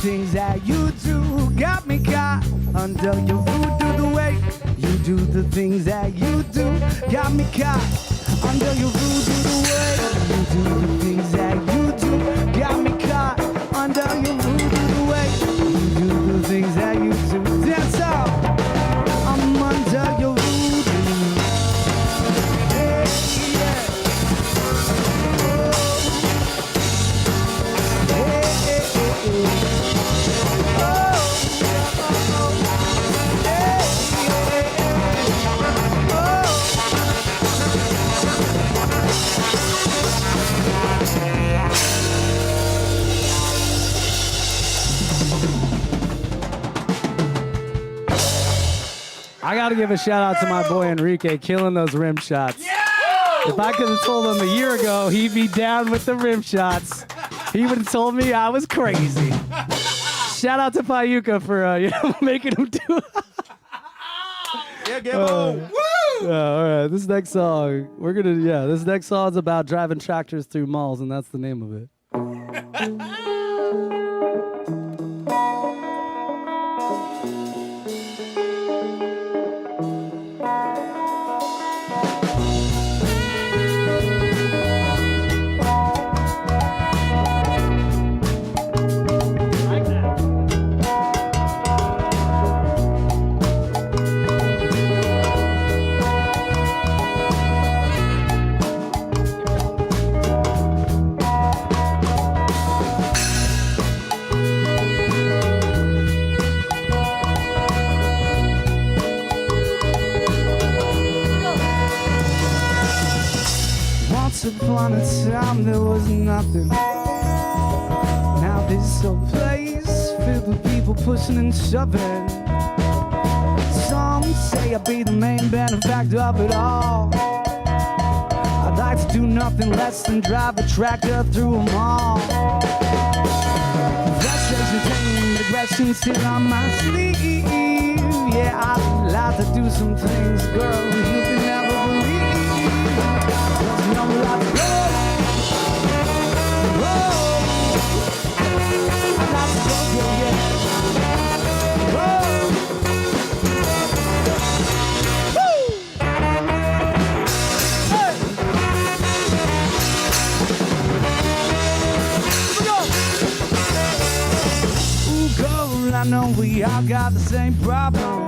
things that you do got me caught under your voodoo. The way you do the things that you do got me caught under your voodoo. The way you do the things that you do got me caught under your voodoo. The way you do the things that you do. Dance up. I'm under your voodoo. Yeah, yeah. I gotta give a shout out to my boy Enrique killing those rim shots. If I could have told him a year ago he'd be down with the rim shots, he would have told me I was crazy. Shout out to Payuka for making him do it. Yeah, Gibbo. Woo! All right, this next song, this next song's about driving tractors through malls, and that's the name of it. Once upon a time there was nothing. Now this old place filled with people pushing and shoving. Some say I'll be the main benefactor of it all. I'd like to do nothing less than drive a tractor through a mall. Frustration, pain, aggression sit on my sleeve. Yeah, I'd like to do some things, girl, you can never believe. No love, I'm not so good yet. Ooh, girl, I know we all got the same problem.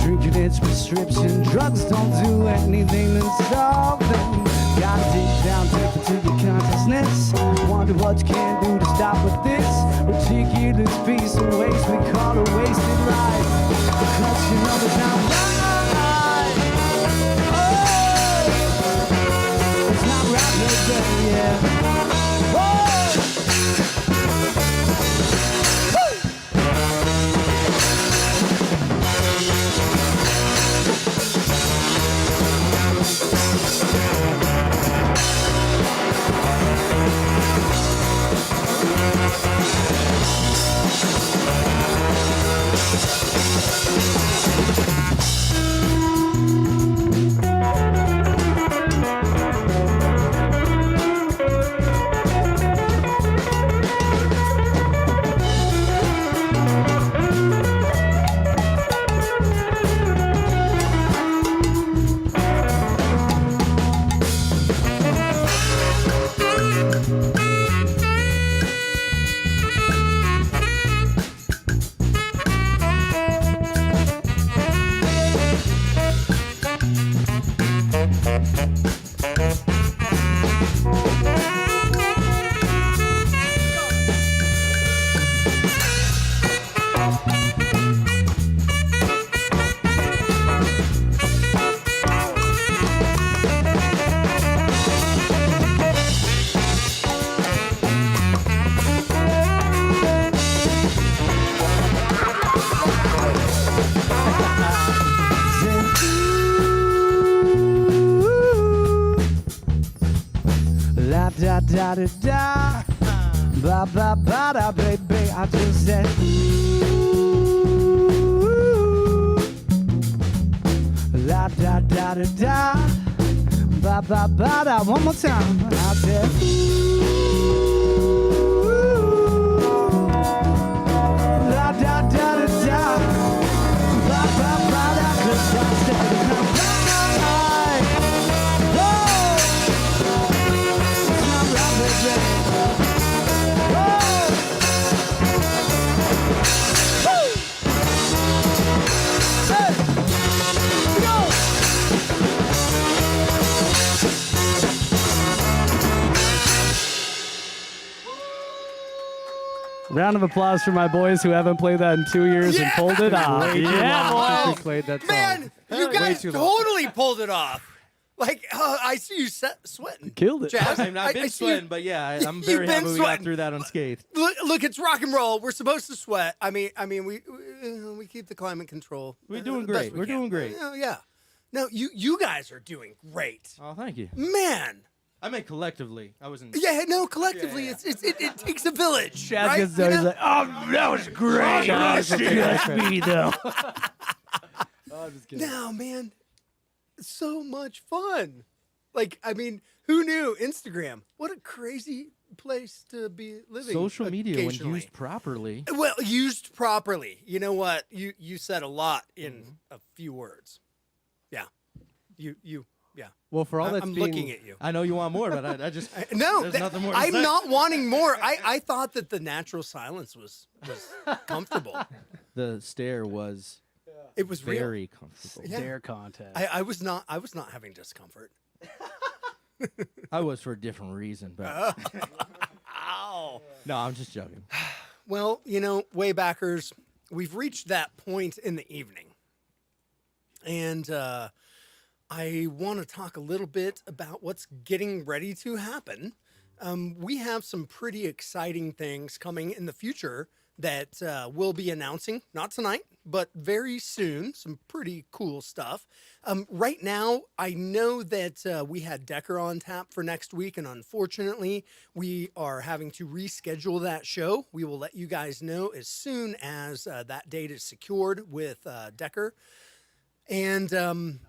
Drinking its prescription, drugs don't do anything to solve them. Gotta dig down, take it to your consciousness. Wonder what you can do to stop with this ridiculous piece of waste we call a wasted life. Because you know it's not right. Oh, it's not right, baby, yeah. Oh. Da da da da, ba ba ba da, baby. I just said ooh, la da da da da, ba ba ba da. One more time. I said ooh, Round of applause for my boys who haven't played that in 2 years and pulled it off. Way too Yeah, long since boy. we played that song. Man, you Way guys too long. totally pulled it off. Like, I see you sweating. Killed it. Jazz, I've not I been see you- sweating, but yeah, I'm You've very been happy we got sweating. through that unscathed. Look, it's rock and roll. We're supposed to sweat. I mean, we keep the climate control. We're doing the best great. we We're can. doing great. Yeah. No, you guys are doing great. Oh, thank you. Man. I meant collectively. I wasn't. Yeah, no, collectively, Yeah. it takes a village. Chad right? gets there. You He's know? like, oh, that was great. Just me, though. No, man, it's so much fun. Like, I mean, who knew Instagram? What a crazy place to be living. Social media, when occasionally. used properly. Well, used properly. You know what? You said a lot in Mm-hmm. a few words. Yeah. Yeah. Well, for all that's I'm being, looking at you. I know you want more, but I just. No, There's nothing more to I'm say. not wanting more. I thought that the natural silence was comfortable. The stare was It was real. very comfortable. Yeah. Dare contest. I was not having discomfort. I was for a different reason, but Ow. no, I'm just joking. Well, you know, Waybackers, we've reached that point in the evening. And I want to talk a little bit about what's getting ready to happen. We have some pretty exciting things coming in the future that we'll be announcing, not tonight, but very soon. Some pretty cool stuff. Right now, I know that we had Decker on tap for next week, and unfortunately, we are having to reschedule that show. We will let you guys know as soon as that date is secured with Decker. And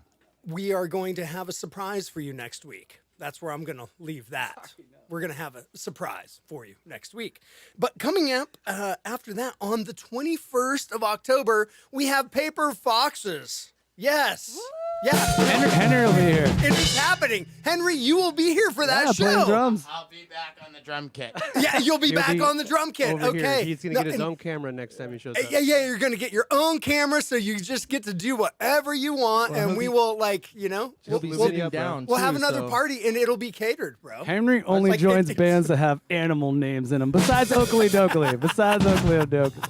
we are going to have a surprise for you next week. That's where I'm going to leave that. We're going to have a surprise for you next week. But coming up after that, on the 21st of October, we have Paper Foxes. Yes. Yeah. Henry will be here. It is happening. Henry, you will be here for that Yeah, playing show. drums. I'll be back on the drum kit. Yeah, you'll be He'll back be on the drum kit. over Okay. here. He's gonna No, get his and- own camera next time he shows up. Yeah, you're going to get your own camera, so you just get to do whatever you want, Well, and he'll we be- will, like, you know, He'll be we'll, sitting up, bro. down. we'll have too, another so- party, and it'll be catered, bro. Henry only Like, joins it's- bands that have animal names in them, besides Oakley Dokley. Besides Oakley Dokley.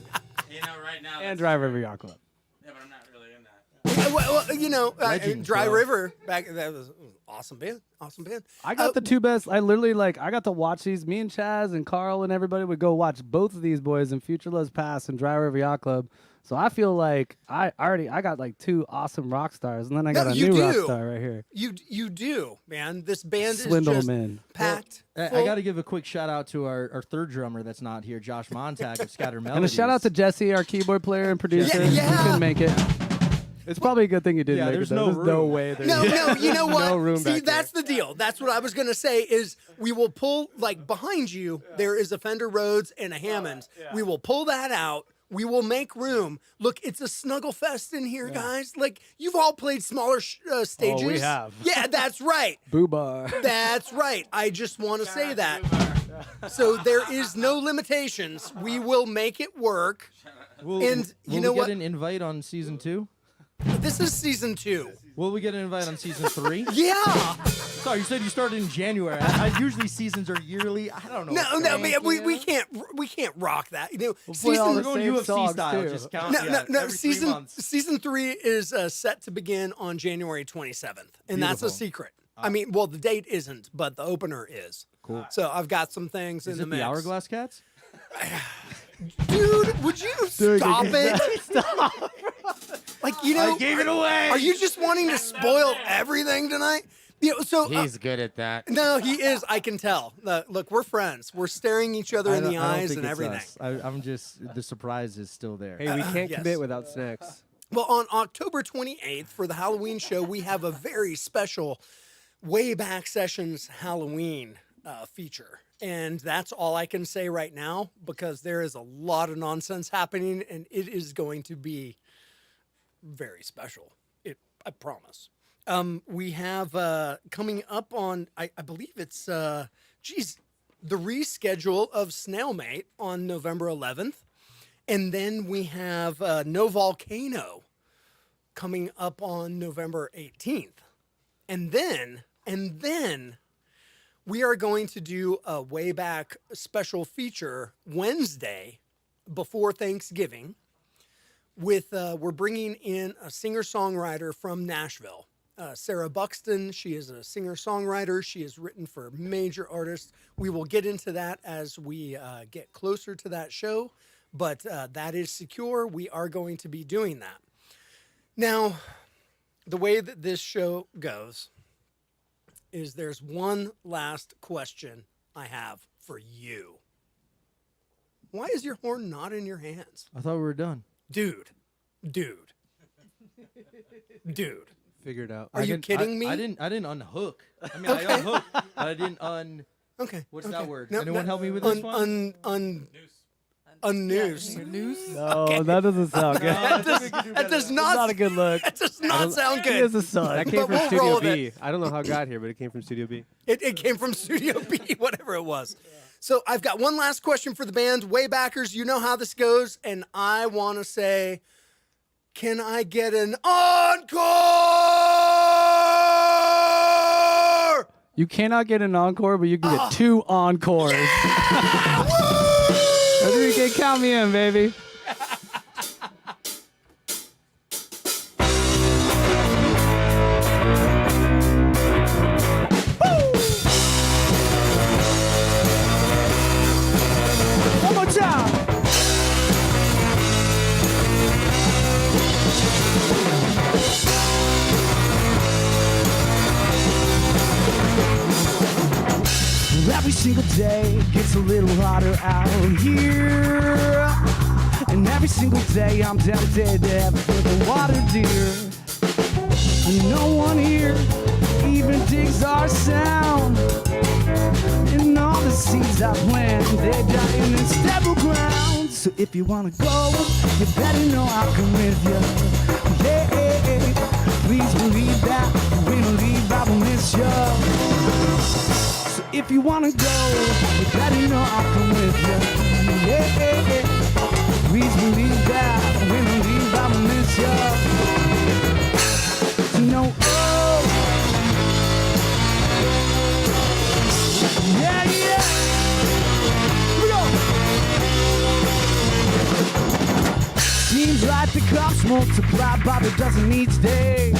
You know, right now. And Drive River Yacht Club. Yeah, but I'm not really in that. Yeah, well, you know, Legends, Dry bro. River, that was awesome band. Awesome band. I got the two best. I literally I got to watch these. Me and Chaz and Carl and everybody would go watch both of these boys in Future Loves Past and Dry River Yacht Club. So I feel like I got like two awesome rock stars, and then I got No, a you new rock do. star right here. You do, man. This band is Swindle just 'em in. packed. I full. got to give a quick shout out to our third drummer that's not here, Josh Montag of Scatter Melodies. And a shout out to Jesse, our keyboard player and producer. Yeah. He couldn't make it. It's probably a good thing you didn't Yeah, make there's it. Though. no There's no room. way. There's No, you know what? No room See, back that's the deal. That's what I was gonna say. Is we will pull like behind you. There is a Fender Rhodes and a Hammond. We will pull that out. We will make room. Look, it's a snuggle fest in here, guys. Like you've all played smaller stages. have. Yeah, that's right. Boo bar. That's right. I just want to say that. So there is no limitations. We will make it work. Will, and you will know we what? get an invite on season 2? This is season 2. Will we get an invite on season 3? Yeah. Sorry, you said you started in January. I usually seasons are yearly. I don't know. No, man, Thank we you. can't rock that. You know, play all We're the going same UFC songs, style. too. Just count. No, yeah, no. every 3 months. Season 3 is set to begin on January 27th, and that's a Beautiful. secret. I mean, well, the date isn't, but the opener is. Cool. So I've got some things Is in the it mix. the Hourglass Cats? Dude, would you stop it? Stop. Like, you know, gave it away. Are you just wanting to spoil everything tonight? You know, so He's good at that. no, he is. I can tell. Look, we're friends. We're staring each other in the eyes and everything. I'm just the surprise is still there. Hey, we can't yes. commit without snacks. Well, on October 28th for the Halloween show, we have a very special Way Back Sessions Halloween feature. And that's all I can say right now because there is a lot of nonsense happening and it is going to be very special. I promise. We have coming up on, I believe it's, the reschedule of Snailmate on November 11th. And then we have No Volcano coming up on November 18th. And then we are going to do a Way Back special feature Wednesday, before Thanksgiving. With we're bringing in a singer-songwriter from Nashville, Sarah Buxton. She is a singer-songwriter. She has written for major artists. We will get into that as we get closer to that show, but that is secure. We are going to be doing that. Now, the way that this show goes is there's one last question I have for you. Why is your horn not in your hands? I thought we were done. Dude. Figured out. Are you kidding me? I didn't unhook. I mean, I unhooked, but I didn't Okay. What's okay. that word? No, Anyone no, help me with this one? Unnoose. No, that doesn't sound good. That does not. Not a good look. That does not sound It good. is a son. That came But from we'll Studio roll with B. I don't know how it got here, but it came from Studio B. It came from Studio B, whatever it was. So I've got one last question for the band. Waybackers, you know how this goes, and I want to say, can I get an encore? You cannot get an encore, but you can get 2 encores. You can count me in, baby. One more time. Every single day gets a little hotter out here. And every single day I'm tempted to have a sip of water, dear. And no one here even digs our sound. And all the seeds I plant, they're dying in stable ground. So if you wanna go, you better know I'll come with you. Yeah, please believe that when I leave, I will miss you. If you wanna go, you better know I'll come with you. Yeah, please believe that when I leave, I will miss you. You know, oh, yeah, yeah. Here we go. Seems like the cops multiply by the dozen each day.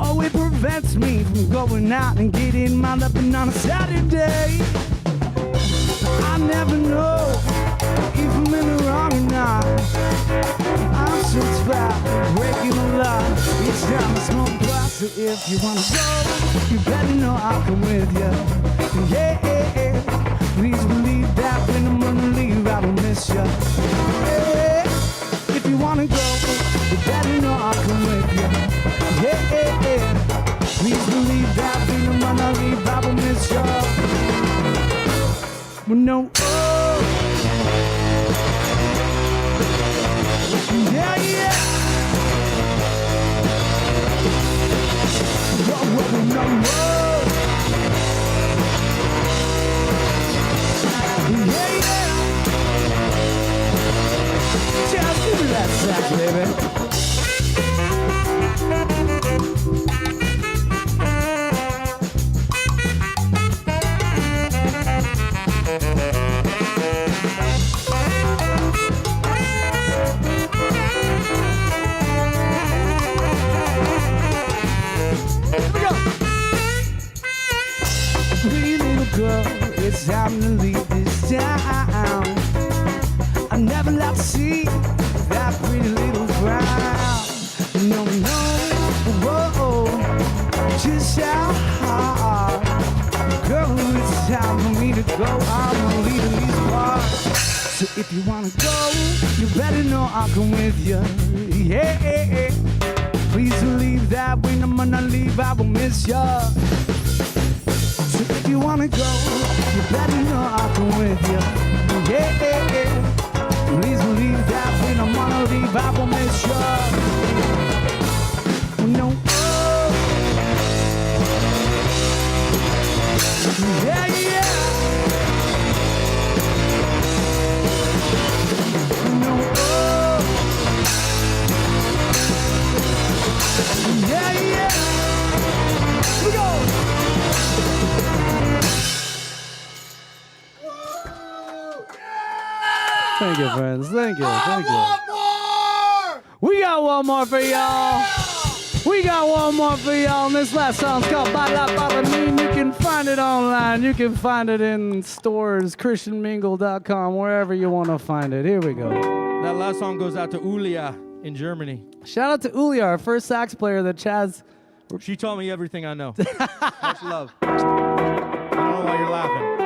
Oh, it prevents me from going out and getting my loving on a Saturday. I never know if I'm in the wrong or not. I'm so tired of breaking the law. Each time I smoke glass, so if you wanna go, you better know I'll come with you. Yeah, please believe that when I'm gonna leave, I will miss you. Yeah, if you wanna go, you better know I'll come with you. Yeah, please believe that when I'm gonna leave, I will miss you. Well, no, oh. Yeah, yeah. Whoa, whoa, no, whoa. Yeah, yeah. Just give me that sax, baby. It's time to leave this town. I never like to see that pretty little frown. No, no, whoa, just how hard. Girl, it's time for me to go. I'm leaving these parts. So if you wanna go, you better know I'll come with you. Yeah, please believe that when I'm gonna leave, I will miss you. So if you wanna go, you better know I'll come with you. Yeah, please believe that when I'm gonna leave, I will miss you. No, oh. Yeah, yeah. No, oh. Yeah, yeah. Here we go. Thank you, friends. Thank you. Thank you. We got one more for y'all. We got one more for y'all. And this last song's called Bala Bala Mean. You can find it online. You can find it in stores, christianmingle.com, wherever you want to find it. Here we go. That last song goes out to Ulia in Germany. Shout out to Ulia, our first sax player that Chaz. She told me everything I know. Much love. I don't know why you're laughing.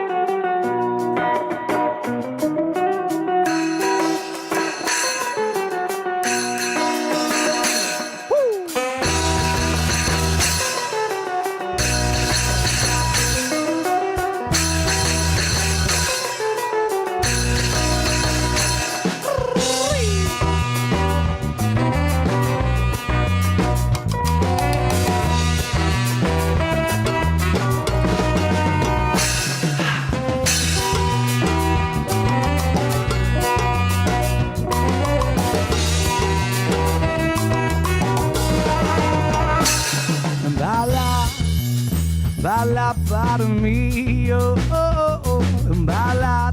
Bala bala me, oh, oh, oh, oh. Bala,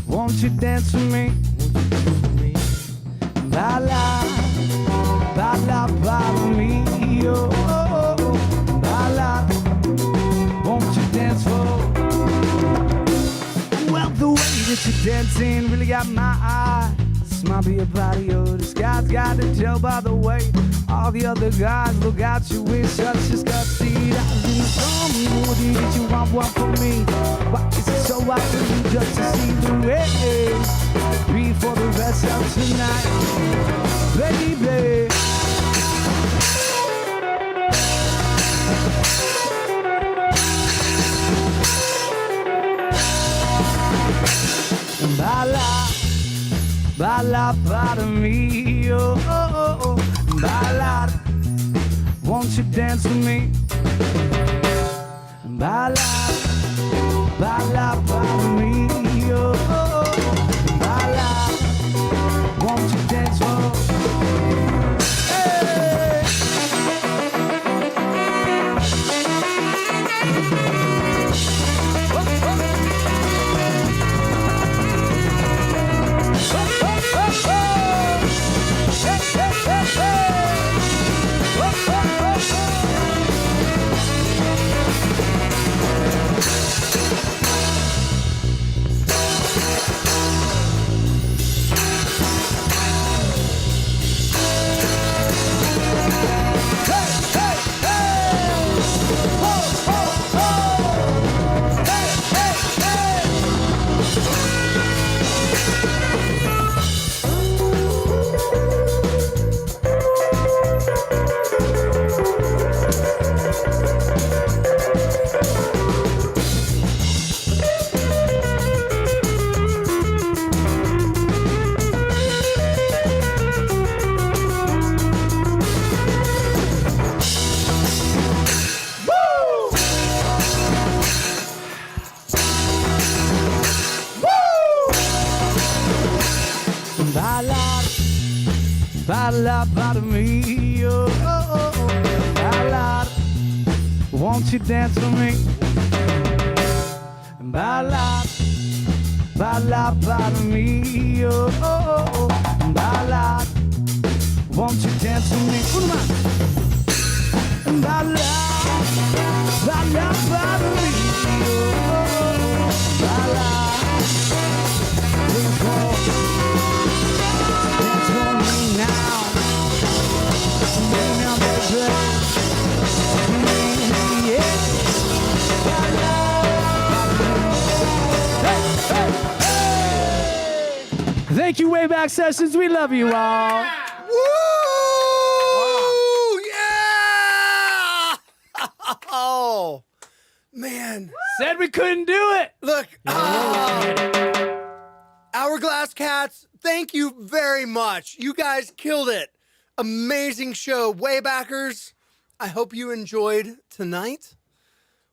won't you dance with me? Bala, bala bala me, oh, oh, oh. Bala, won't you dance for? Well, the way that you're dancing really got my eye. This might be a body, oh, this guy's got to tell by the way. All the other guys look at you with such disgusting eyes. And tell me, what did you want from me? Why is it so hard for you just to see the way? Before the rest of tonight, baby. Bala, bala, bala me, oh, oh, oh. Ballad, won't you dance with me? Ballad, ballad, ballad me, oh, oh, oh. Ballad, won't you dance with me? Hey! Oh, oh. Oh, oh, oh, oh. Hey, hey, hey, hey. Ballad, ballad me, oh, oh, oh. Ballad, won't you dance with me? Ballad, ballad, ballad me, oh, oh, oh. Ballad, won't you dance with me? Ballad, ballad, ballad me, oh, oh, oh. Ballad, please go. Dance for me now. Now, baby. Yeah. Hey, hey, hey. Thank you, Wayback Sessions. We love you all. Woo! Yeah! Oh, man. Said we couldn't do it. Look, Hourglass Cats, thank you very much. You guys killed it. Amazing show. Waybackers, I hope you enjoyed tonight.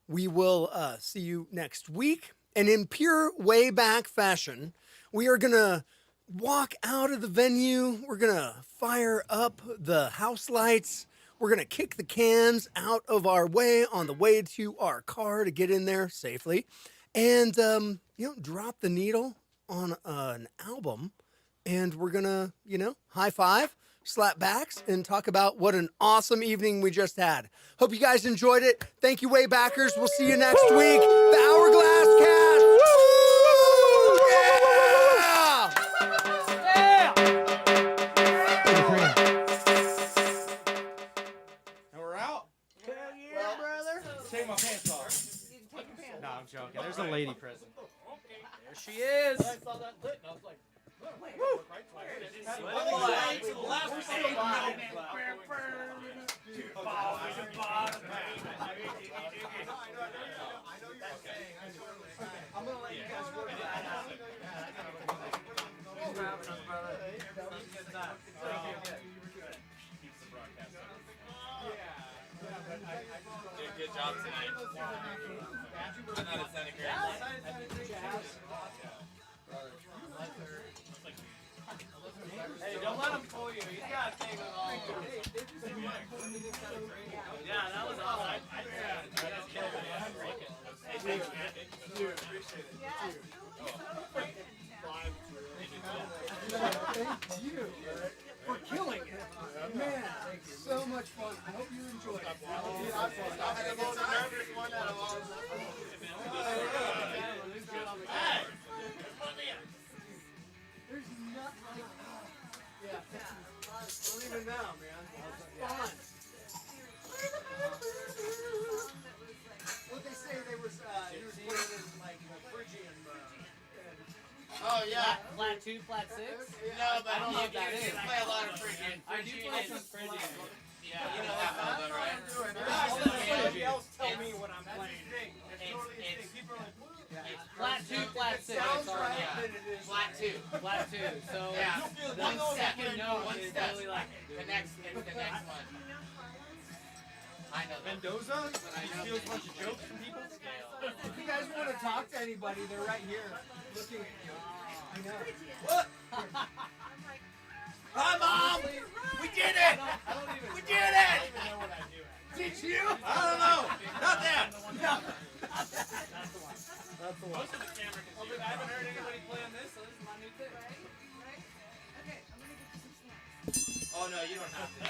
We will see you next week. And in pure Wayback fashion, we are going to walk out of the venue. We're going to fire up the house lights. We're going to kick the cans out of our way on the way to our car to get in there safely. And, drop the needle on an album, and we're gonna, high five, slap backs, and talk about what an awesome evening we just had. Hope you guys enjoyed it. Thank you, Waybackers. We'll see you next week. The Hourglass Cast. Yeah! And we're out. Hell yeah, brother. Take my pants off. You can take your pants No, off. I'm joking. There's a lady present. There she is. I saw that lit and I was like, I'm gonna let you guys work that out. Good job tonight. I thought it sounded great. Hey, don't let him fool you. He's got a thing with all of them. Yeah, that was awesome. You guys killed it. Hey, thanks, man. Dude, appreciate it. Thank you for killing it. Man, so much fun. I hope you enjoyed it. I had the most nervous one out of all of them. There's nothing. Yeah. Don't even know, man. Fun. What they say he was playing in like the Phrygian Oh, yeah. Flat 2, flat 6? No, but I don't know what that you is. play a lot of Phrygian. I do play some Phrygian. Yeah, you know that one, though, right? Somebody else tell me what I'm playing. It's Flat 2, flat 6. Sounds Sorry, right, yeah. but it is flat 2. Flat 2. So Yeah. one second note One is step. really like The next one. I know that. Mendoza? He steals a bunch of jokes from people? If you guys want to talk to anybody, they're right here looking at you. I know. Hi, Mom! We did it! We did it! Did you? I don't know. Not that. most of the camera can see. I haven't heard anybody play on this, so this is my new thing. Oh, no, you don't have to.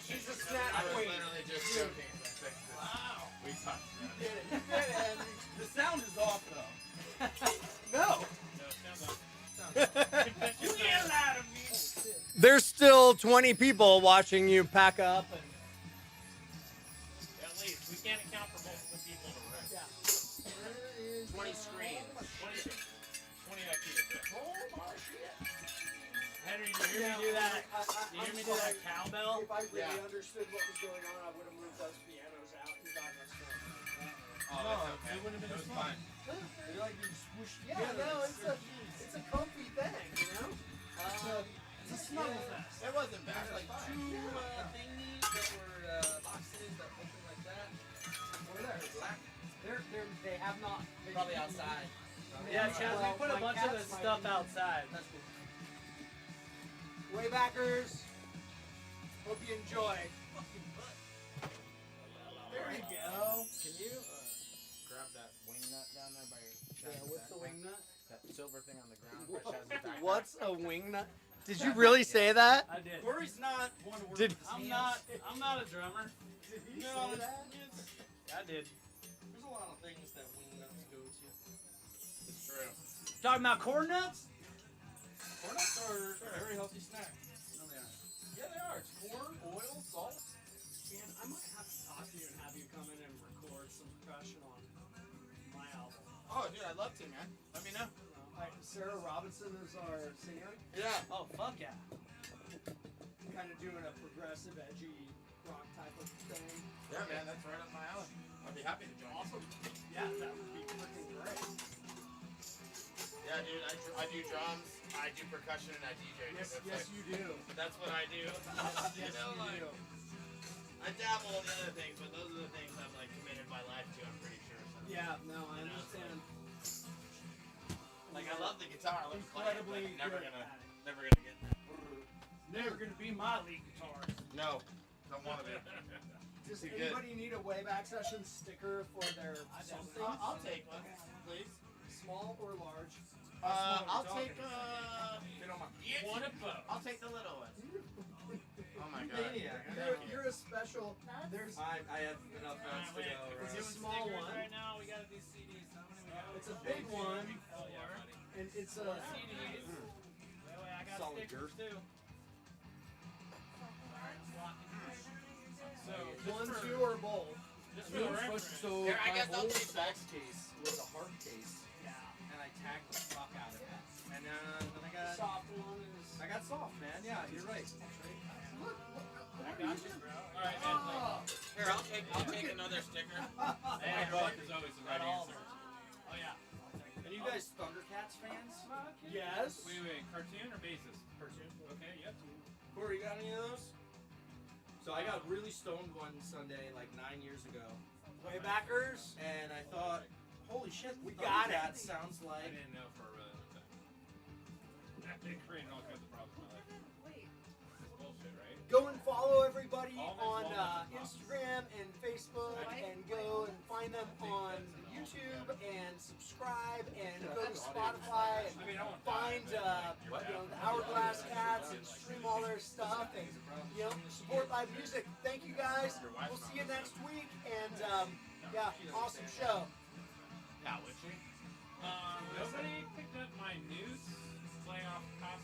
She's a snack I was queen. literally just joking. Wow. We talked. You did it. You did it, Andy. The sound is off, though. No. You can't lie to me. There's still 20 people watching you pack up. And At least. We can't account for multiple people in a room. yeah. 20 screens. 20 IQ. Henry, do you hear me do that? Do you hear me do that cowbell? If I really Yeah. understood what was going on, I would have moved those pianos out and gotten us going. Oh, that's okay. It was fine. They're like being smooshed Yeah, together. no, it's a comfy thing, you know? It's a snuggle fest. It wasn't bad. Like Two thingies that were boxes that open like that. Where are they? They have not. probably outside. Yeah, Chaz, we put a my bunch of cats the might stuff be- outside. Waybackers, hope you enjoy. There you go. Can you grab that wing nut down there by your chest? Yeah, what's the wing nut? That silver thing on the ground by Chaz's backpack? What's a wing nut? Did you really say that? I did. Corey's not one word. Did- I'm not a drummer. No, that? I did. There's a lot of things that wing nuts go to. It's true. Talking about corn nuts? Corn nuts are a very healthy snack. No, they aren't. Yeah, they are. It's corn, oil, salt. Man, I might have to talk to you and have you come in and record some percussion on my album. Oh, dude, I'd love to, man. Let me know. Sarah Robinson is our singer. Yeah. Oh, fuck yeah. Kind of doing a progressive, edgy rock type of thing. Yeah, man, that's right up my alley. I'd be happy to join. Awesome. Yeah, that would be freaking great. Yeah, dude, I do drums, I do percussion, and I DJ. Yes, That's yes, like, you do. That's what I do. Yes, know, you like, do. I dabble in the other things, but those are the things I've like committed my life to. I'm pretty sure. So. Yeah, no, I understand. Like I love the guitar, I love Incredibly playing, but good never at it. gonna get that. Never gonna be my lead guitar. No, don't want to be. Does Too good. anybody need a Wayback Session sticker for their something? I'll take one, please. small or large? I'll take One of both. I'll take the little one. Oh my god. You're a special. There's I have enough nuts to go. We're It's a doing small stickers one. right now. We gotta do CDs. How many we got? It's a big one, Oh yeah, buddy. and it's a. CDs. That way I got Solid stickers girth. too. So One, just for, two, or both. just for the reference. So Here, I my guess I'll whole take specs case was a hard case, Yeah. and I tagged the fuck out of it. And then I got Soft one is. I got soft, man. Yeah, you're right. I got you, bro. All right, man. Here, I'll take another sticker. Hey, both is always the right answer. Oh yeah. And you guys Thundercats fans? Yes. Wait. Cartoon or basis? Cartoon. Okay. Yep. Corey, you got any of those? So I got really stoned one Sunday like 9 years ago. Waybackers. And I thought, holy shit, We got it. Thundercats sounds I like. didn't know for a really long time. It created all kinds of problems in my life. It's bullshit, right? Go and follow everybody Almonds, on walnuts, and Instagram and Facebook, and go and find them on YouTube and subscribe and go to Spotify and find the Hourglass Cats and stream all their stuff and support live music. Thank you guys. We'll see you next week and awesome show. Nobody picked up my noose playing off cost